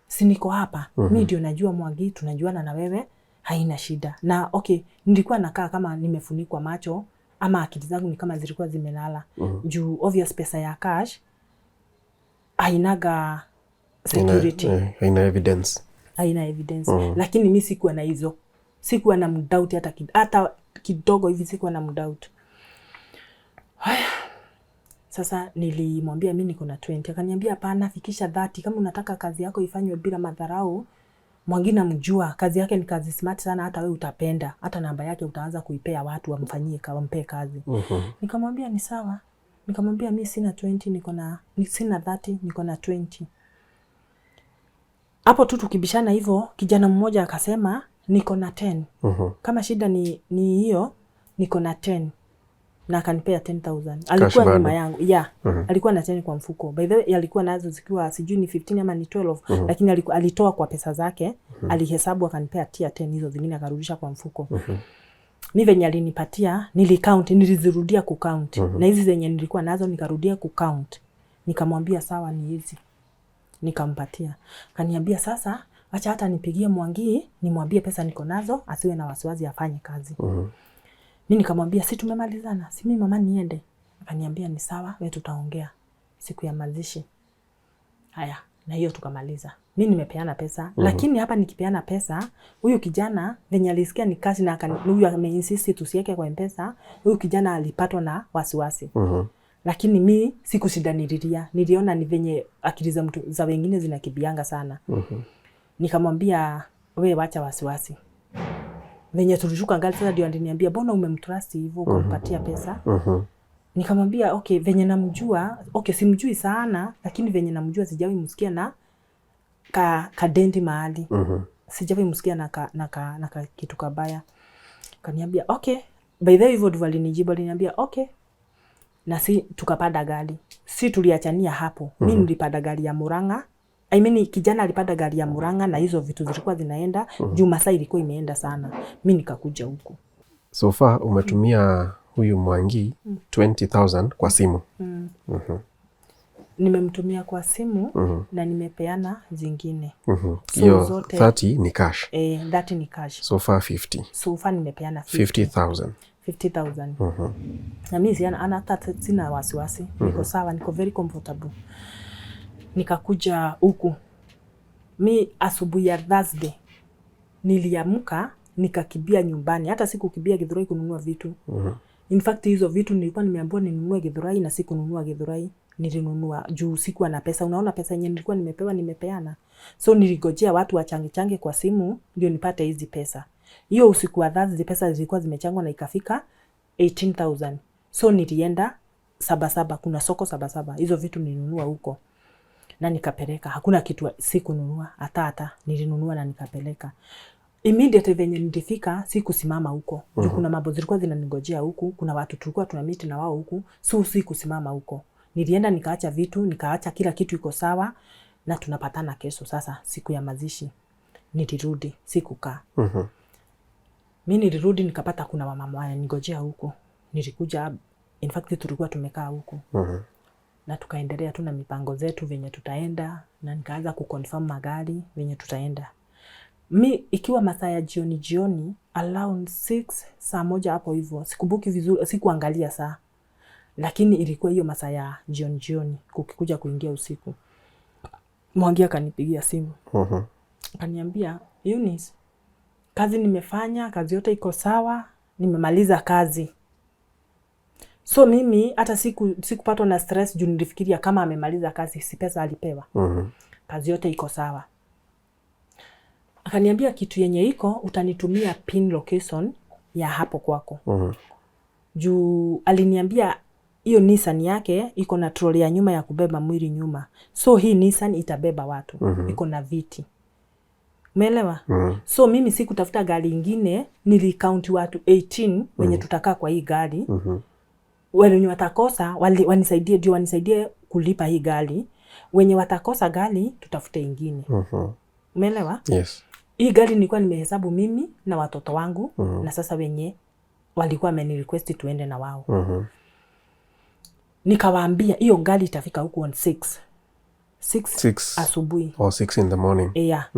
Speaker 1: Si niko hapa. Mimi ndio najua Mwangi, tunajuana na wewe, haina shida. Na okay, nilikuwa nakaa kama nimefunikwa macho ama akili zangu ni kama zilikuwa zimelala. Juu obvious pesa ya cash hainaga security.
Speaker 3: Haina evidence.
Speaker 1: Haina evidence. Lakini mimi sikuwa na hizo. Sikuwa na mdoubt hata kidogo hivi, sikuwa na mdoubt. Haya. Sasa nilimwambia mimi niko na 20. Akaniambia hapana, fikisha 30 kama unataka kazi yako ifanywe bila madharau. Mwangi namjua, kazi yake ni kazi smart sana, hata wewe utapenda. Hata namba yake utaanza kuipea watu wamfanyie wampe kazi. Nikamwambia ni sawa. Nikamwambia mimi sina 20, sina 30, niko na 20. Hapo tu tukibishana hivyo, kijana mmoja akasema niko na 10. Kama shida ni hiyo, niko na 10. Na akanipea 10,000. Alikuwa nyuma yangu. Alikuwa na 10 kwa mfuko. By the way, alikuwa nazo zikiwa sijui ni 15 ama ni 12, lakini alitoa kwa pesa zake, alihesabu akanipea 10 hizo zingine akarudisha kwa mfuko. Mimi venye alinipatia, nilizirudia kucount. Na hizi zenye nilikuwa nazo nikarudia kucount. Nikamwambia sawa ni hizi. Nikampatia. Kaniambia sasa, acha hata nipigie Mwangi, nimwambie pesa niko nazo, asiwe na wasiwasi afanye kazi. Mimi nikamwambia si tumemalizana, si mimi mama niende. Akaniambia ni sawa, wewe tutaongea siku ya mazishi. Haya, na hiyo tukamaliza. Mimi nimepeana pesa, lakini hapa nikipeana pesa, huyu kijana venye alisikia ni kazi na huyu ameinsist tusiweke kwa M-Pesa, huyu kijana alipatwa na wasiwasi. Lakini mimi sikushidanilia. Niliona ni venye akili za mtu za wengine zinakibianga sana. Nikamwambia wewe wacha wasiwasi. Venye tulishuka ngali sasa ndio aliniambia mbona umemtrust hivyo ukampatia pesa? Nikamwambia okay, venye namjua, okay simjui sana, lakini venye namjua sijawahi msikia na kadendi mahali. Sijawahi msikia na kitu kabaya. Kaniambia okay, by the way hivyo ndivyo alinijibu, aliniambia okay. Na si tukapanda gari. Si tuliachania hapo. Mimi nilipanda gari ya Murang'a. I mean kijana alipanda gari ya Murang'a na hizo vitu zilikuwa zinaenda, juu masaa ilikuwa imeenda sana. Mimi nikakuja huko.
Speaker 3: So far umetumia huyu Mwangi 20,000 kwa simu.
Speaker 1: Nimemtumia kwa simu na nimepeana zingine.
Speaker 3: Hiyo zote 30 ni cash.
Speaker 1: 30 ni cash.
Speaker 3: So far 50.
Speaker 1: So far nimepeana
Speaker 3: 50,000.
Speaker 1: 50,000. Na mimi sina wasiwasi. Niko sawa, niko very comfortable. Nikakuja huku. Mi asubuhi ya Thursday niliamka nikakibia nyumbani. Hata sikukibia Githurai kununua vitu. In fact hizo vitu nilikuwa nimeambiwa ninunue Githurai na sikununua Githurai. Nilinunua juu sikuwa na pesa. Unaona pesa yenyewe nilikuwa nimepewa nimepeana. So niligojea watu wachange kwa simu ndio nipate hizi pesa. Hiyo usiku wa Thursday pesa zilikuwa zimechangwa na ikafika 18,000. So nilienda Sabasaba, kuna soko Sabasaba. Hizo vitu nilinunua huko. Na nikapeleka. Hakuna kitu sikununua, hata nilinunua na nikapeleka. Immediately venye nilifika sikusimama huko. Juu kuna mambo zilikuwa zinanigojea huku, kuna watu tulikuwa tunamit na wao huku, so sikusimama huko. Nilienda nikaacha vitu, nikaacha kila kitu iko sawa na tunapatana kesho sasa siku ya mazishi. Nilirudi, sikukaa. Mimi nilirudi nikapata kuna mama wananigojea huko. Nilikuja, in fact tulikuwa tumekaa huko. Na tukaendelea tu na mipango zetu venye tutaenda na nikaanza kuconfirm magari venye tutaenda. Ikiwa masaa ya jioni around 6 saa moja hapo hivyo, sikumbuki vizuri, sikuangalia saa. Lakini ilikuwa hiyo masaa ya jioni kukikuja kuingia usiku. Mwangi akanipigia simu. Akaniambia, Eunice, kazi nimefanya, kazi yote iko sawa, nimemaliza kazi. So mimi hata sikupatwa na stress juu nilifikiria kama amemaliza kazi si pesa alipewa. Kazi yote iko sawa. Akaniambia kitu yenye iko utanitumia pin location ya hapo kwako. Juu aliniambia hiyo Nissan yake iko na trolley ya nyuma ya kubeba mwili nyuma. So hii Nissan itabeba watu. Iko na viti. Umeelewa? So mimi sikutafuta gari ingine, nilicount watu 18 wenye tutakaa kwa hii gari. Wenye watakosa wanisaidie, ndio wanisaidie kulipa hii gari. Wenye watakosa gari tutafute ingine. Umeelewa?
Speaker 3: Yes.
Speaker 1: Hii gari nilikuwa nimehesabu mimi na watoto wangu na sasa wenye walikuwa wamenirequest tuende na wao. Nikawaambia hiyo gari itafika huko on 6 asubuhi.
Speaker 3: Or 6 in the morning.
Speaker 1: Yeah.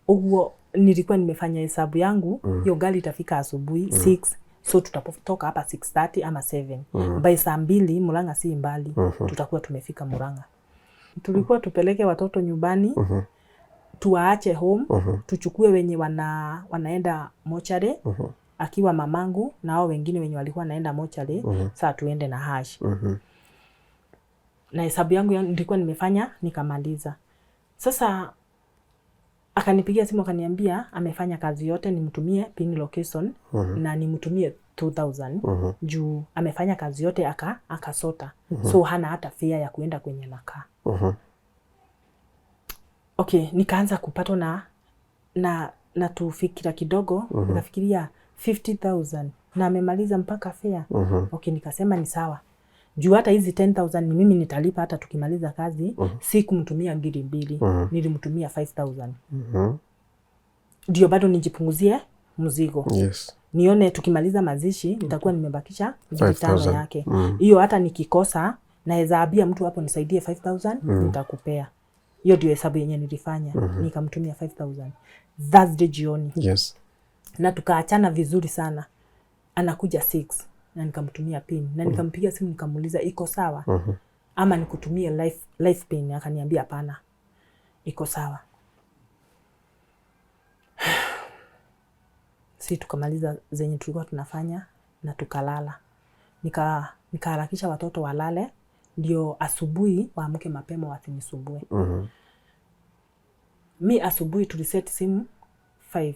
Speaker 1: Huo nilikuwa nimefanya hesabu yangu, hiyo gari itafika asubuhi 6. So tutapotoka hapa 6:30 ama 7. By saa 2 Murang'a si mbali. Tutakuwa tumefika Murang'a. Tulikuwa tupeleke watoto nyumbani. Tuwaache home, tuchukue wenye wanaenda mochare, akiwa mamangu na hao wengine wenye walikuwa naenda mochare, saa tuende na hash. Na hesabu yangu nilikuwa nimefanya nikamaliza. Sasa akanipigia simu akaniambia amefanya kazi yote, nimtumie pin location na nimtumie 2000 juu amefanya kazi yote akasota. So hana hata fare ya kuenda kwenye nakaa. Okay, nikaanza kupatwa na tufikira kidogo, nikafikiria 50,000 na amemaliza mpaka fare. Okay, nikasema ni sawa. Juu hata hizi 10,000 ni mimi nitalipa hata tukimaliza kazi. Si kumtumia 2,000, nilimtumia 5,000. Ndio bado nijipunguzie mzigo.
Speaker 3: Yes.
Speaker 1: Nione tukimaliza mazishi nitakuwa nimebakisha 5,000 yake. Hiyo hata nikikosa naweza ambia mtu hapo nisaidie 5,000 nitakupea. Hiyo ndio hesabu yenye nilifanya. Nikamtumia 5,000. Thursday jioni.
Speaker 3: Yes.
Speaker 1: Na tukaachana vizuri sana. Anakuja 6 na nikamtumia pin. Na nikampigia simu nikamuuliza iko sawa? Ama nikutumie life pin? Akaniambia hapana. Iko sawa. Si tukamaliza zenye tulikuwa tunafanya na tukalala. Nikaharakisha watoto walale ndio asubuhi waamke mapema wasinisumbue. Mi asubuhi tuliset simu 5.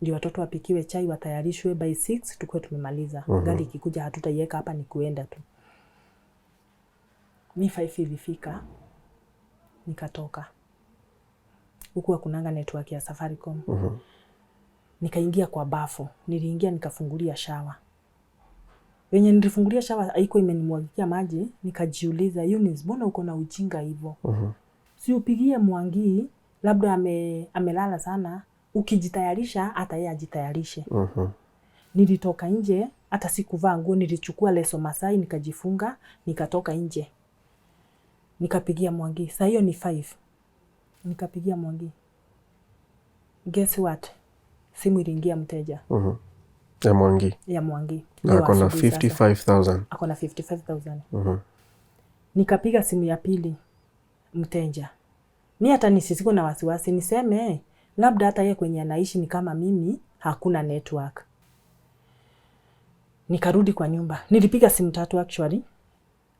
Speaker 1: Ndio watoto wapikiwe chai watayarishwe by 6 tukue tumemaliza. Gari ikikuja hatutaiweka hapa ni kuenda tu. Mi 5 ilifika nikatoka. Huku hakunanga network ya Safaricom. Nikaingia kwa bafu. Niliingia nikafungulia shower. Wenye nilifungulia shower haiko imenimwagikia maji, nikajiuliza Eunice, mbona uko na ujinga hivyo? Si upigie Mwangi, labda amelala sana, ukijitayarisha hata yeye ajitayarishe. Nilitoka nje, hata sikuvaa nguo, nilichukua leso Masai nikajifunga, nikatoka nje. Nikapigia Mwangi. Saa hiyo ni 5. Nikapigia Mwangi. Guess what? Simu iliingia mteja.
Speaker 3: Ya Mwangi.
Speaker 1: Ya Mwangi.
Speaker 3: Ako na 55,000.
Speaker 1: Ako na 55,000. Nikapiga simu ya pili mteja. Mimi hata nisisiko na wasiwasi niseme labda hata yeye kwenye anaishi ni kama mimi hakuna network. Nikarudi kwa nyumba. Nilipiga simu 3 actually.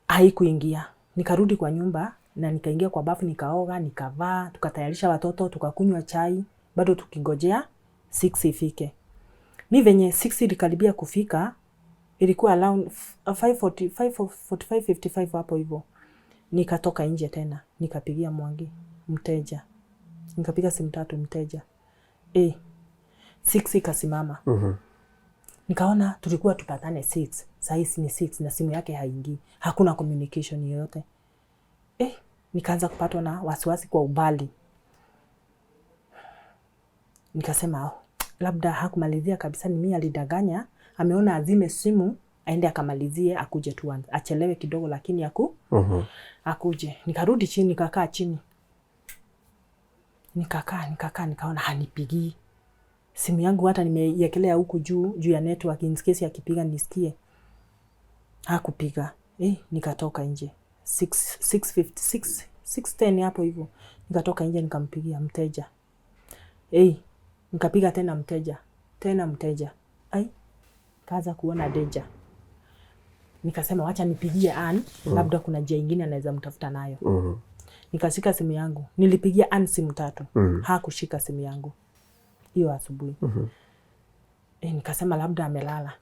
Speaker 1: Haikuingia. Nikarudi kwa nyumba na nikaingia kwa bafu nikaoga, nikavaa, tukatayarisha watoto, tukakunywa chai, bado tukingojea 6 ifike. Mi venye 6 ilikaribia kufika, ilikuwa around 5:45-55 hapo hivyo. Nikatoka nje tena, nikapigia Mwangi, mteja. Nikapiga simu 3 mteja. 6 ikasimama. Nikaona tulikuwa tupatane 6. Saa hizi ni 6 na simu yake haingii. Hakuna communication yoyote. Nikaanza kupatwa na wasiwasi kwa ubali. Nikasema labda hakumalizia kabisa, ni mimi alidanganya, ameona azime simu aende akamalizie akuje tu, achelewe kidogo lakini akuje. Nikarudi chini nikakaa chini. Nikakaa nikaona hanipigii. Simu yangu hata nimeiekelea huku juu ya network in case akipiga nisikie. Hakupiga. Nikatoka nje. 6:50 6:10 hapo hivyo. Nikatoka nje nikampigia mteja. Nikapiga tena mteja. Kaanza kuona deja. Nikasema wacha nipigie Ann, labda kuna njia nyingine anaweza mtafuta nayo. Nikashika simu yangu. Nilipigia Ann simu 3. Hakushika simu yangu. Hiyo asubuhi. Nikasema labda amelala.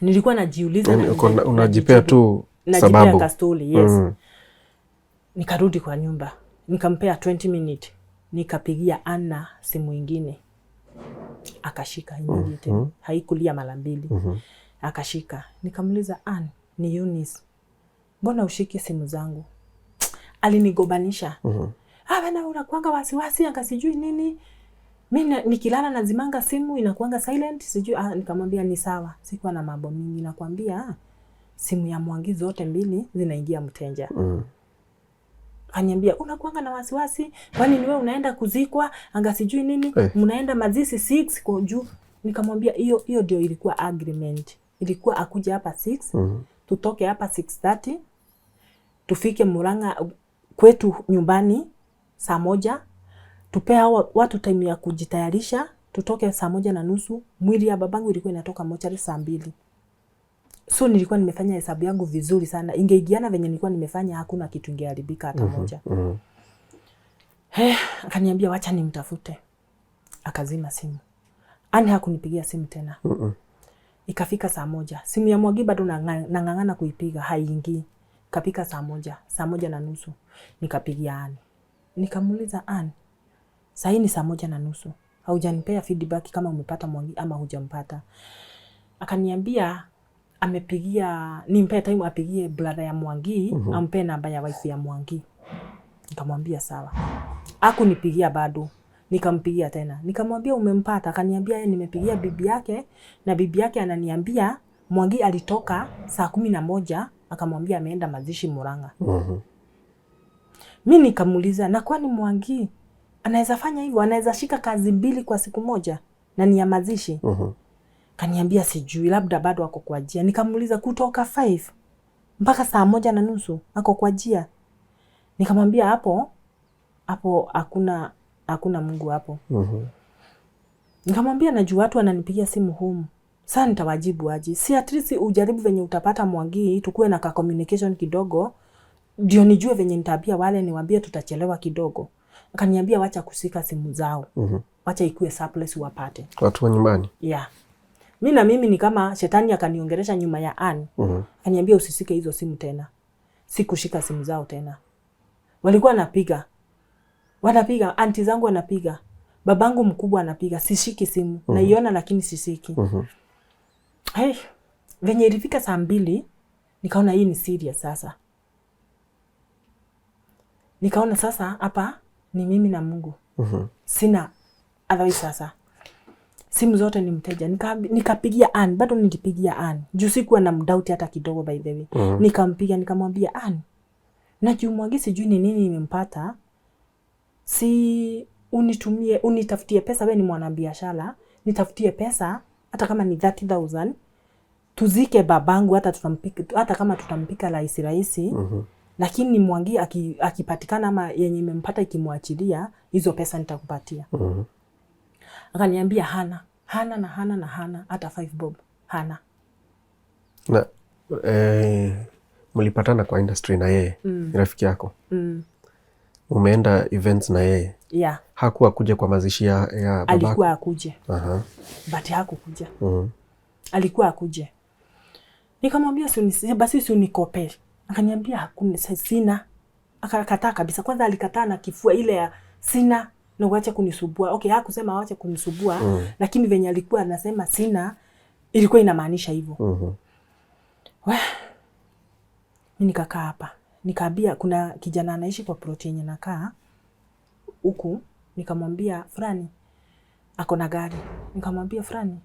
Speaker 1: Nilikuwa najiuliza
Speaker 3: unajipea tu sababu.
Speaker 1: Najipea kastoli, yes. Nikarudi kwa nyumba. Nikampea 20 minutes. Nikapigia Anna simu ingine. Akashika immediately. Haikulia mara mbili. Akashika. Nikamuliza, Ann, ni Eunice. Mbona ushiki simu zangu? Alinigobanisha. Bana unakuanga wasiwasi akasijui nini. Mimi nikilala nazimanga simu inakuanga silent, sijui. Nikamwambia ni sawa. Sikuwa na mambo mingi, nakwambia simu ya Mwangi zote mbili zinaingia mteja. Akaniambia unakuanga na wasiwasi, kwani ni wewe unaenda kuzikwa, anga sijui nini, mnaenda mazishi 6 kwa juu. Nikamwambia hiyo ndio ilikuwa agreement. Ilikuwa akuja hapa 6, tutoke hapa 6:30, tufike Murang'a kwetu nyumbani saa 1, tupea watu time ya kujitayarisha, tutoke saa 1:30. Mwili ya babangu ilikuwa inatoka mochari saa 2. So nilikuwa nimefanya hesabu yangu vizuri sana. Ingeigiana venye nilikuwa nimefanya, hakuna kitu ingeharibika hata moja. Akaniambia wacha nimtafute. Akazima simu. Ani hakunipigia simu tena. Ikafika saa 1. Simu ya Mwangi bado nang'ang'ana kuipiga, haingii. Kapika saa 1, saa 1:30. Nikapigia Ani. Nikamuuliza, Ani, saa hii ni saa 1:30. Haujanipea feedback kama umepata Mwangi ama hujampata. Akaniambia amepigia, nimpe time apigie brother ya Mwangi, ampe namba ya wife ya Mwangi. Nikamwambia sawa. Hakunipigia bado. Nikampigia tena. Nikamwambia umempata? Akaniambia nimepigia bibi yake, na bibi yake ananiambia Mwangi alitoka saa 11, akamwambia ameenda mazishi Murang'a. Mimi nikamuuliza, na kwani Mwangi anaweza fanya hivyo? Anaweza shika kazi 2 kwa siku moja na ni ya mazishi? Kaniambia sijui, labda bado ako kwa jia. Nikamuuliza kutoka 5 mpaka saa 1:30 ako kwa jia? Nikamwambia hapo hakuna Mungu hapo. Nikamwambia najua watu wananipigia simu home. Sasa nitawajibu aje? Si at least ujaribu venye utapata Mwangi, tukue na communication kidogo, ndio nijue venye nitabia wale niwaambie tutachelewa kidogo. Akaniambia wacha kusika simu zao. Wacha ikue surplus wapate.
Speaker 3: Watu wa nyumbani.
Speaker 1: Yeah. Mimi ni kama shetani akaniongelesha nyuma ya Ann. Akaniambia usisike hizo simu tena. Sikushika simu zao tena. Walikuwa wanapiga, aunti zangu wanapiga, babangu mkubwa anapiga, sishiki simu. Naiona lakini sisiki. Venye ilifika saa 2, nikaona hii ni serious sasa. Nikaona sasa hapa ni mimi na Mungu. Sina otherwise sasa. Simu zote ni mteja. Nikapigia Ann, bado nilipigia Ann. Juu sikuwa na mdoubt hata kidogo by the way. Nikampigia nikamwambia Ann, najua Mwangi sijui ni nini imempata. Si unitafutie pesa, wewe ni mwanabiashara, nitafutie pesa hata kama ni 30,000. Tuzike babangu hata kama tutampika rahisi. Lakini Mwangi akipatikana ama yenye imempata ikimwachilia, hizo pesa nitakupatia. Akaniambia hana hata 5 bob. Hana.
Speaker 3: Na mlipatana kwa industry na yeye, rafiki yako. Umeenda events na yeye.
Speaker 1: Yeah.
Speaker 3: Hakuwa kuja kwa mazishi ya babako?
Speaker 1: Alikuwa akuje. But hakukuja. Alikuwa akuje. Nikamwambia basi unikope. Akaniambia hakuna, sina. Akakataa kabisa. Kwanza alikataa na kifua ile ya sina na uache kunisubua. Okay, hakusema waache kunisubua, lakini venye alikuwa anasema sina, ilikuwa inamaanisha hivyo. Mimi nikakaa hapa. Nikaambia kuna kijana anaishi kwa protein nakaa huku, nikamwambia fulani ako na gari. Nikamwambia fulani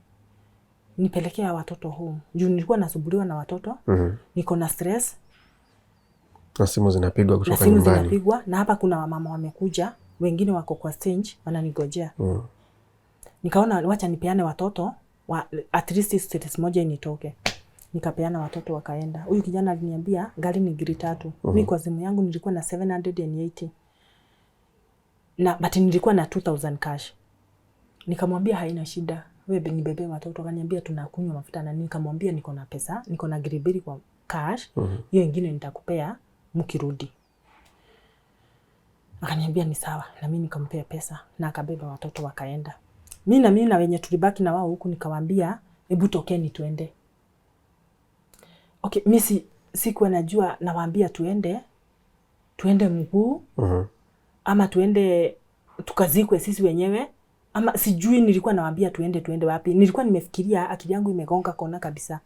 Speaker 1: nipelekea watoto home. Juu nilikuwa nasumbuliwa na watoto. Niko na stress.
Speaker 3: Na simu zinapigwa kutoka nyumbani.
Speaker 1: Na hapa kuna wamama wamekuja, wengine wako kwa stage wananigojea. Nikaona wacha nipeane watoto at least status moja initoke. Nikapeana watoto wakaenda. Huyu kijana aliniambia gari ni 3. Mimi kwa simu yangu nilikuwa na 780. But nilikuwa na 2,000 cash. Nikamwambia haina shida. Wewe nibebe watoto. Akaniambia tunakunywa mafuta na nini. Nikamwambia niko na pesa, niko na gribiri kwa cash. Hiyo nyingine nitakupea mkirudi. Akaniambia ni sawa. Na mimi nikampea pesa na akabeba watoto wakaenda. Mimi na wenye tulibaki na wao huku nikawaambia hebu tokeni tuende. Okay, mimi sikuwa najua nawaambia tuende mguu ama tuende tukazikwe sisi wenyewe, ama sijui nilikuwa nawaambia tuende wapi. Nilikuwa nimefikiria, akili yangu imegonga kona kabisa.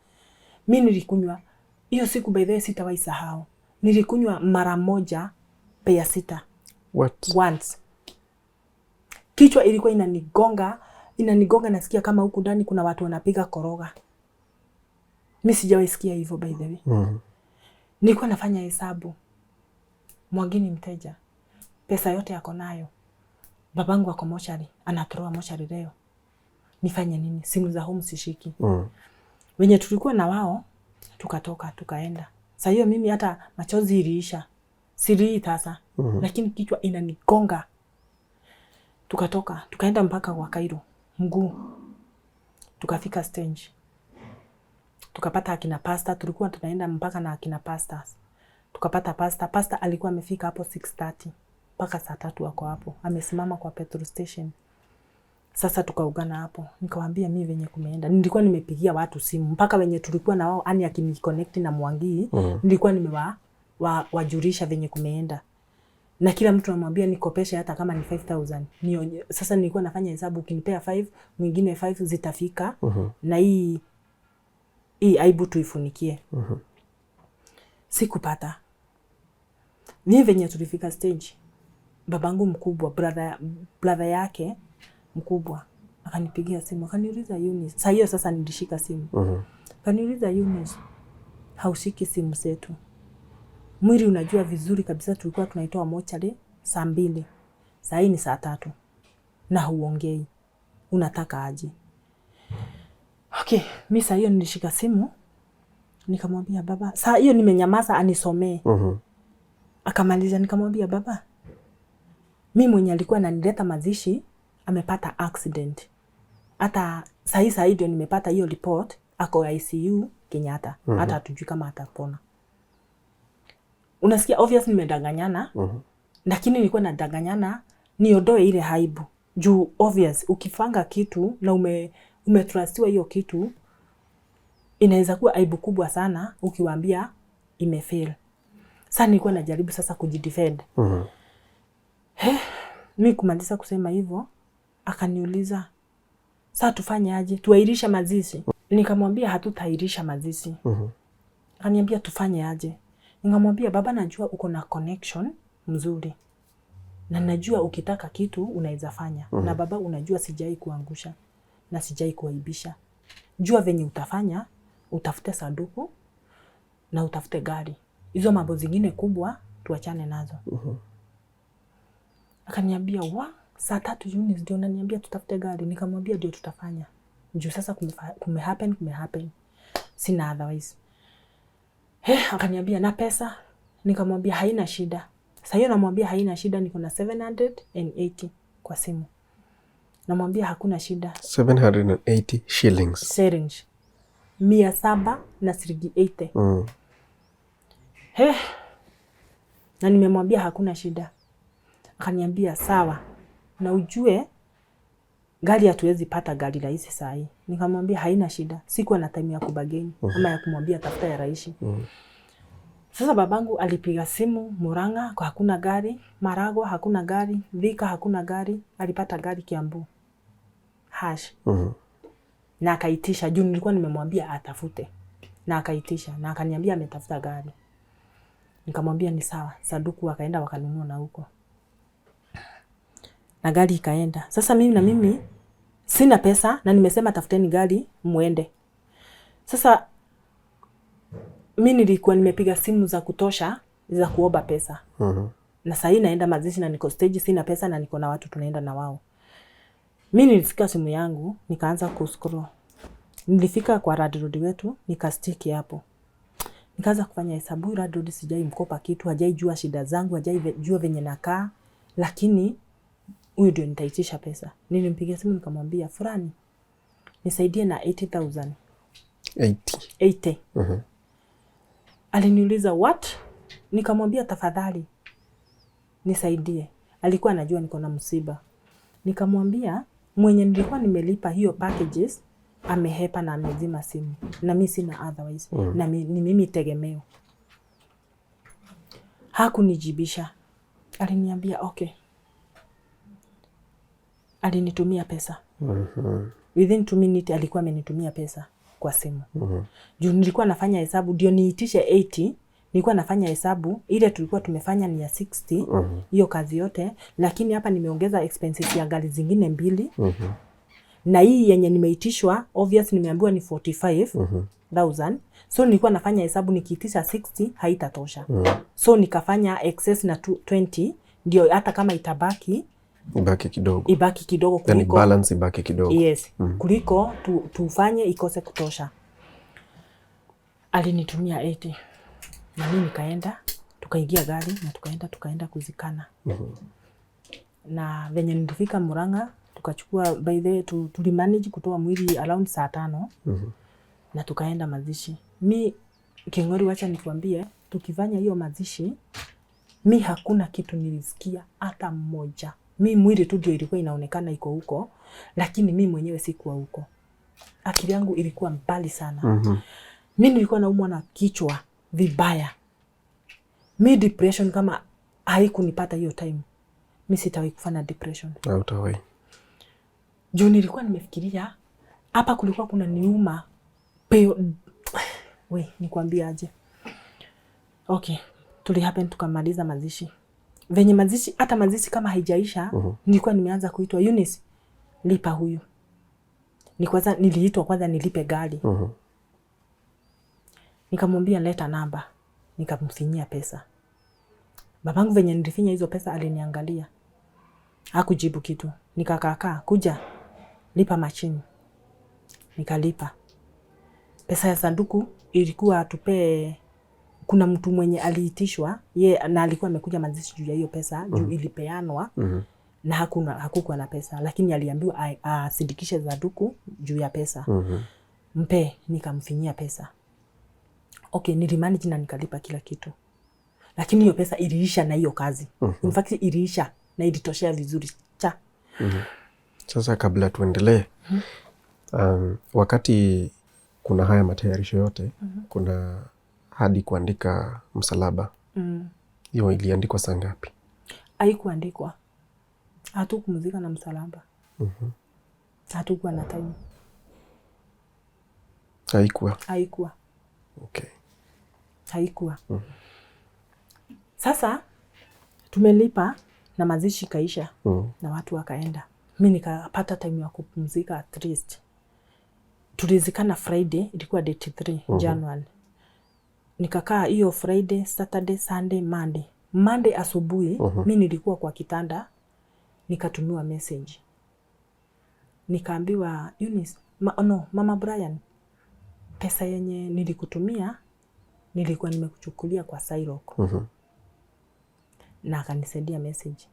Speaker 1: Mimi nilikunywa hiyo siku, by the way sitawahi sahau. Nilikunywa mara moja pea 6.
Speaker 3: What?
Speaker 1: Once. Kichwa ilikuwa inanigonga, nasikia kama huku ndani kuna watu wanapiga koroga. Mimi sijawahi sikia hivyo by the way. Nilikuwa nafanya hesabu. Mwagini mteja, pesa yote yako nayo. Babangu ako mochari, anatoa mochari leo. Nifanye nini? Simu za home sishiki. Wenye tulikuwa na wao, tukatoka, tukaenda. Sasa hiyo mimi hata machozi iliisha. Siri sasa. Lakini kichwa inanigonga. Tukatoka, tukaenda mpaka kwa Cairo, mguu. Tukafika stage. Tukapata akina pasta, tulikuwa tunaenda mpaka na akina pastors. Tukapata pasta alikuwa amefika hapo 6:30. Mpaka saa 3 wako hapo. Amesimama kwa petrol station. Sasa tukaugana hapo. Nikamwambia mimi venye kumeenda. Nilikuwa nimepigia watu simu. Mpaka wenye tulikuwa na wao, ani akiniconnect na Mwangi, nilikuwa wajulisha venye kumeenda. Na kila mtu anamwambia nikopeshe hata kama ni 5,000. Sasa nilikuwa nafanya hesabu, ukinipea 5, mwingine 5 zitafika. Na hii aibu tuifunikie. Sikupata. Ni venye tulifika stage. Babangu mkubwa, brother yake mkubwa, akanipigia simu, akaniuliza Eunice. Sasa hiyo sasa nilishika simu. Akaniuliza Eunice, haushiki simu zetu. Mwili unajua vizuri kabisa tulikuwa tunaitoa mochari saa 2. Saa hii ni saa 3. Na huongei. Unataka aje? Okay, mimi saa hiyo nilishika simu. Nikamwambia baba, saa hiyo nimenyamaza anisomee. Akamaliza, nikamwambia baba, mimi mwenye alikuwa ananileta mazishi amepata accident. Hata saa hii ndio nimepata hiyo report, ako ICU Kenyatta. Hata hatujui kama atapona. Unasikia obvious nimedanganyana. Lakini nilikuwa nadanganyana niondoe ile aibu. Juu obvious ukifanga kitu na umetrustiwa hiyo kitu, inaweza kuwa aibu kubwa sana ukiwaambia imefail. Sasa nilikuwa najaribu sasa kujidefend. Mimi kumaliza kusema hivyo, akaniuliza, sasa tufanye aje? Tuairisha mazishi? Nikamwambia hatutairisha mazishi. Akaniambia tufanye aje? Nikamwambia baba, najua uko na connection mzuri. Na najua ukitaka kitu unaweza fanya. Na baba, unajua sijai kuangusha na sijai kuaibisha. Jua venye utafanya, utafute sanduku na utafute gari. Hizo mambo zingine kubwa tuachane nazo. Akaniambia, saa 3 Eunice ndio unaniambia tutafute gari? Nikamwambia ndio tutafanya. Juu sasa kumehappen. Sina otherwise. Akaniambia na pesa? Nikamwambia haina shida. Sasa hiyo namwambia haina shida, niko na 780 kwa simu. Namwambia hakuna shida.
Speaker 3: 780 shillings.
Speaker 1: Shillings. 780. Na nimemwambia hakuna shida. Akaniambia sawa. Na ujue gari hatuwezi pata gari rahisi saa hii. Nikamwambia haina shida. Sikuwa na time ya kubageni ama ya kumwambia tafuta ya rahisi. Sasa babangu alipiga simu Murang'a kwa hakuna gari, Maragwa hakuna gari, Thika hakuna gari, alipata gari Kiambu. Na akaitisha, juu nilikuwa nimemwambia atafute. Na akaitisha, na akaniambia ametafuta gari. Nikamwambia ni sawa. Sanduku wakaenda wakanunua na huko. Na gari ikaenda. Sasa mimi sina pesa na nimesema tafuteni gari muende. Sasa mimi nilikuwa nimepiga simu za kutosha za kuomba pesa. Na sasa hii naenda mazishi na niko stage, sina pesa na niko na watu tunaenda na wao. Mimi nilifika simu yangu, nikaanza kuscroll. Nilifika kwa Radroad wetu, nikastiki hapo. Nikaanza kufanya hesabu, Radroad sijai mkopa kitu, hajai jua shida zangu, hajai jua venye nakaa, lakini huyu ndio nitaitisha pesa. Nilimpigia simu nikamwambia, fulani, nisaidie na 80,000. 80. Aliniuliza what? Nikamwambia tafadhali nisaidie. Alikuwa anajua niko na msiba. Nikamwambia mwenye nilikuwa nimelipa hiyo packages amehepa na amezima simu. Na mimi sina otherwise. Na ni mimi tegemeo. Hakunijibisha. Aliniambia okay. alinitumia pesa. Within 2 minutes alikuwa amenitumia pesa kwa simu. Juu nilikuwa nafanya hesabu ndio niitishe 80, nilikuwa nafanya hesabu ile tulikuwa tumefanya ni ya 60 hiyo kazi yote, lakini hapa nimeongeza expenses ya gari zingine 2. Na hii yenye nimeitishwa obvious nimeambiwa ni 45,000. So nilikuwa nafanya hesabu nikiitisha 60 haitatosha. So nikafanya excess na 20 ndio hata kama ibaki kidogo kuliko,
Speaker 3: yani balance ibaki kidogo.
Speaker 1: Yes. Kuliko tufanye ikose kutosha. Alinitumia 80. Na mimi nikaenda, tukaingia gari na tukaenda kuzikana. Na venye nilifika Murang'a, tukachukua by the way tulimanage kutoa mwili around saa 5. Na tukaenda mazishi. Mi King'ori, wacha nikwambie, tukifanya hiyo mazishi, mi hakuna kitu nilisikia hata mmoja. Mi mwili tu ndio ilikuwa inaonekana iko huko, lakini mi mwenyewe sikuwa huko. Akili yangu ilikuwa mbali sana. Mi nilikuwa naumwa na kichwa vibaya. Mi depression kama haikunipata hiyo time, mi sitawahi kufanya depression.
Speaker 3: Hautawahi.
Speaker 1: Juu nilikuwa nimefikiria hapa kulikuwa kuna niuma nikwambia aje. Okay, happen tukamaliza mazishi. Venye mazishi, hata mazishi kama haijaisha, nilikuwa nimeanza kuitwa, Eunice, lipa huyu. Niliitwa kwanza nilipe gari. Nikamwambia leta namba, nikamfinyia pesa. Babangu venye nilifinya hizo pesa aliniangalia. Hakujibu kitu. Nikakaa, kuja lipa machini. Nikalipa. Pesa ya sanduku ilikuwa tupe, kuna mtu mwenye aliitishwa, na alikuwa amekuja mazishi juu ya hiyo pesa, juu ilipeanwa. Na hakukuwa na pesa, lakini aliambiwa asindikishe sanduku juu ya pesa. Mpe, nikamfinyia pesa. Okay, nilimanage na nikalipa kila kitu. Lakini hiyo pesa iliisha na hiyo kazi. In fact iliisha na ilitoshea vizuri.
Speaker 3: Sasa kabla tuendelee, wakati kuna haya matayarisho yote, kuna hadi kuandika msalaba. Hiyo iliandikwa saa ngapi?
Speaker 1: Haikuandikwa. Hatukumzika na msalaba. Hatukuwa na time. Haikuwa.
Speaker 3: Okay.
Speaker 1: Haikuwa. Sasa tumelipa na mazishi kaisha. Na watu wakaenda. Mimi nikapata time ya kupumzika at least. Tulizikana Friday, ilikuwa date 3 January. Nikakaa hiyo Friday, Saturday, Sunday, Monday. Monday asubuhi, mimi nilikuwa kwa kitanda, nikatumiwa message. Nikaambiwa, Eunice, Mama Brian, pesa yenye nilikutumia, nilikuwa nimekuchukulia kwa Cyrock. Na akanisaidia message.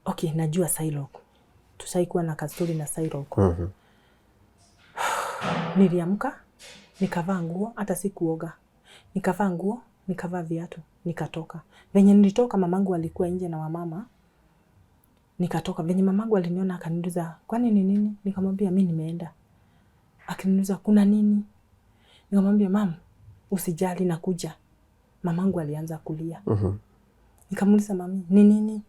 Speaker 1: Okay, najua Cyrock. Tushaikuwa na kastori na Cyrock. Niliamka, nikavaa nguo, hata sikuoga. Nikavaa nguo, nikavaa viatu, nikatoka. Venye nilitoka, mamangu alikuwa nje na wamama. Nikatoka, venye mamangu aliniona akaniuliza, kwani ni nini? Nikamwambia mimi nimeenda. Akaniuliza, kuna nini? Nikamwambia, mam, usijali nakuja. Mamangu alianza kulia. Nikamuuliza, mami, ni nini?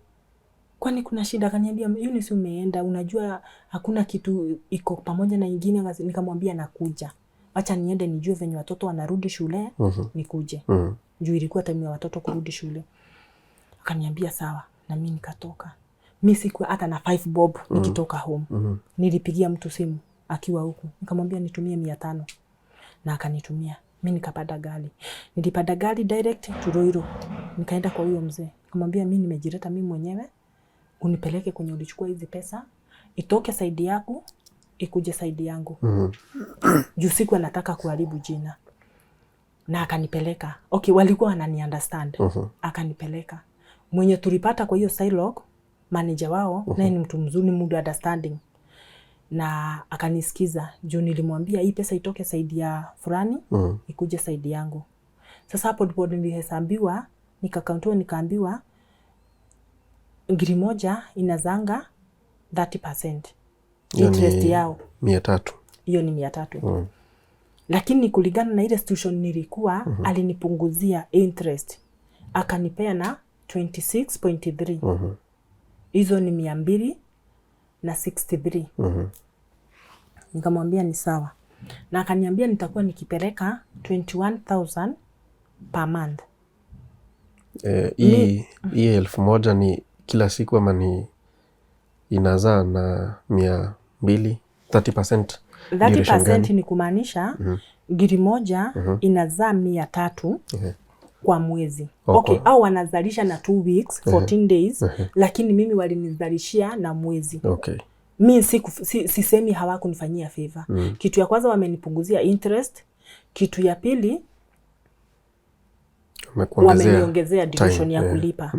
Speaker 1: Kwani kuna shida? Akaniambia, Eunice, umeenda, unajua hakuna kitu iko pamoja na nyingine. Nikamwambia nakuja. Acha niende nijue venye watoto wanarudi shule, nikuje. Juu ilikuwa time ya watoto kurudi shule. Akaniambia sawa, na mimi nikatoka. Mimi sikuwa hata na 5 bob nikitoka home. Nilipigia mtu simu akiwa huku. Nikamwambia nitumie 500. Na akanitumia. Mimi nikapanda gari. Nilipanda gari direct to Ruiru. Nikaenda kwa huyo mzee. Nikamwambia mimi nimejileta mimi mwenyewe. Unipeleke kwenye ulichukua hizi pesa. Itoke side yako, ikuje side yangu. Juu sikuwa nataka kuharibu jina. Na akanipeleka. Okay, walikuwa wanani understand. Akanipeleka. Mwenye tulipata kwa hiyo Cyrock, manager wao, naye ni mtu mzuri, mudu understanding. Na akanisikiza. Juu nilimwambia hii pesa itoke side ya fulani, ikuje side yangu. Sasa hapo ndipo nilihesabiwa, nikakauntiwa, nikaambiwa ngiri moja inazanga 30%. Interest yao
Speaker 3: 300.
Speaker 1: Hiyo ni 300. Lakini kulingana na ile institution nilikuwa, alinipunguzia interest. Akanipea na 26.3. hizo ni 263. Nikamwambia ni sawa. Na akaniambia nitakuwa nikipeleka 21,000 per month.
Speaker 3: Hii 1,000 ni kila siku ama ni inazaa na 200, 30%?
Speaker 1: 30% ni kumaanisha ngiri moja inazaa 300 kwa mwezi. Okay, au wanazalisha na 2 weeks, 14 days, lakini mimi walinizalishia na mwezi.
Speaker 3: Okay.
Speaker 1: Mimi sisemi hawakunifanyia favor. Kitu ya kwanza wamenipunguzia interest, kitu ya pili wameniongezea duration ya kulipa.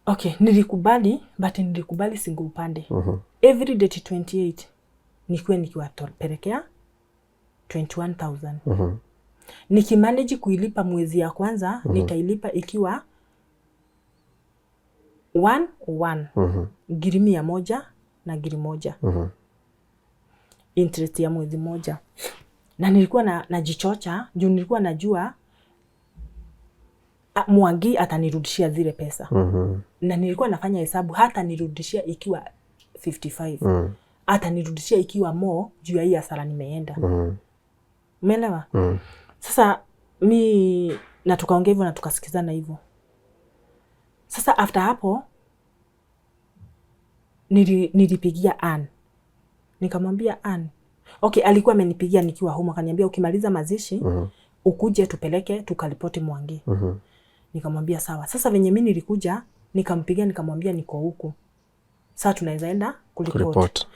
Speaker 1: Okay, nilikubali, but nilikubali single upande. Every date 28 nikuwe nikiwapelekea 21,000. Nikimanage kuilipa mwezi ya kwanza, nitailipa ikiwa 1 ngiri 100 na ngiri 1. Interest ya mwezi moja. Na nilikuwa najichocha, juu nilikuwa najua Mwangi atanirudishia zile pesa. Na nilikuwa nafanya hesabu hata nirudishia ikiwa 55. Hata nirudishia ikiwa more juu ya hii hasara nimeenda. Umeelewa? Sasa na tukaongea hivyo na tukasikizana hivyo. Sasa after hapo nilipigia Ann. Nikamwambia Ann. Okay, alikuwa amenipigia nikiwa home, akaniambia ukimaliza mazishi ukuje tupeleke tukaripoti Mwangi. Nikamwambia sawa. Sasa venye mimi nilikuja nikampigia nikamwambia niko huku. Sasa tunaweza enda kuripoti.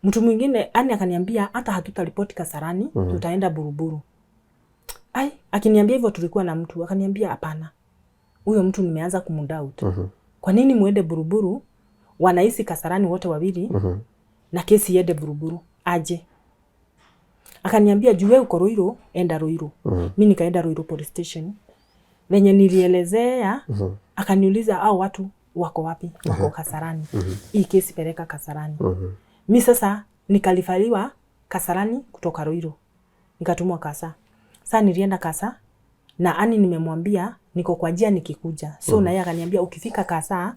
Speaker 1: Mtu mwingine akaniambia hata hatutaripoti Kasarani, tutaenda Buruburu. Akiniambia hivyo tulikuwa na mtu, akaniambia hapana. Huyo mtu nimeanza kumdoubt. Kwa nini muende Buruburu? Wanaishi Kasarani wote wawili na kesi iende Buruburu. Aje. Akaniambia juu wewe uko Ruiru, enda Ruiru. Mimi nikaenda Ruiru police station. Venye nilielezea, akaniuliza hao watu wako wapi? Wako Kasarani. Hii kesi peleka Kasarani. Mimi sasa nikalifaliwa Kasarani kutoka Ruiru. Nikatumwa Kasa. Sasa nilienda Kasa na Ani nimemwambia niko kwa njia nikikuja. So na yeye akaniambia ukifika Kasa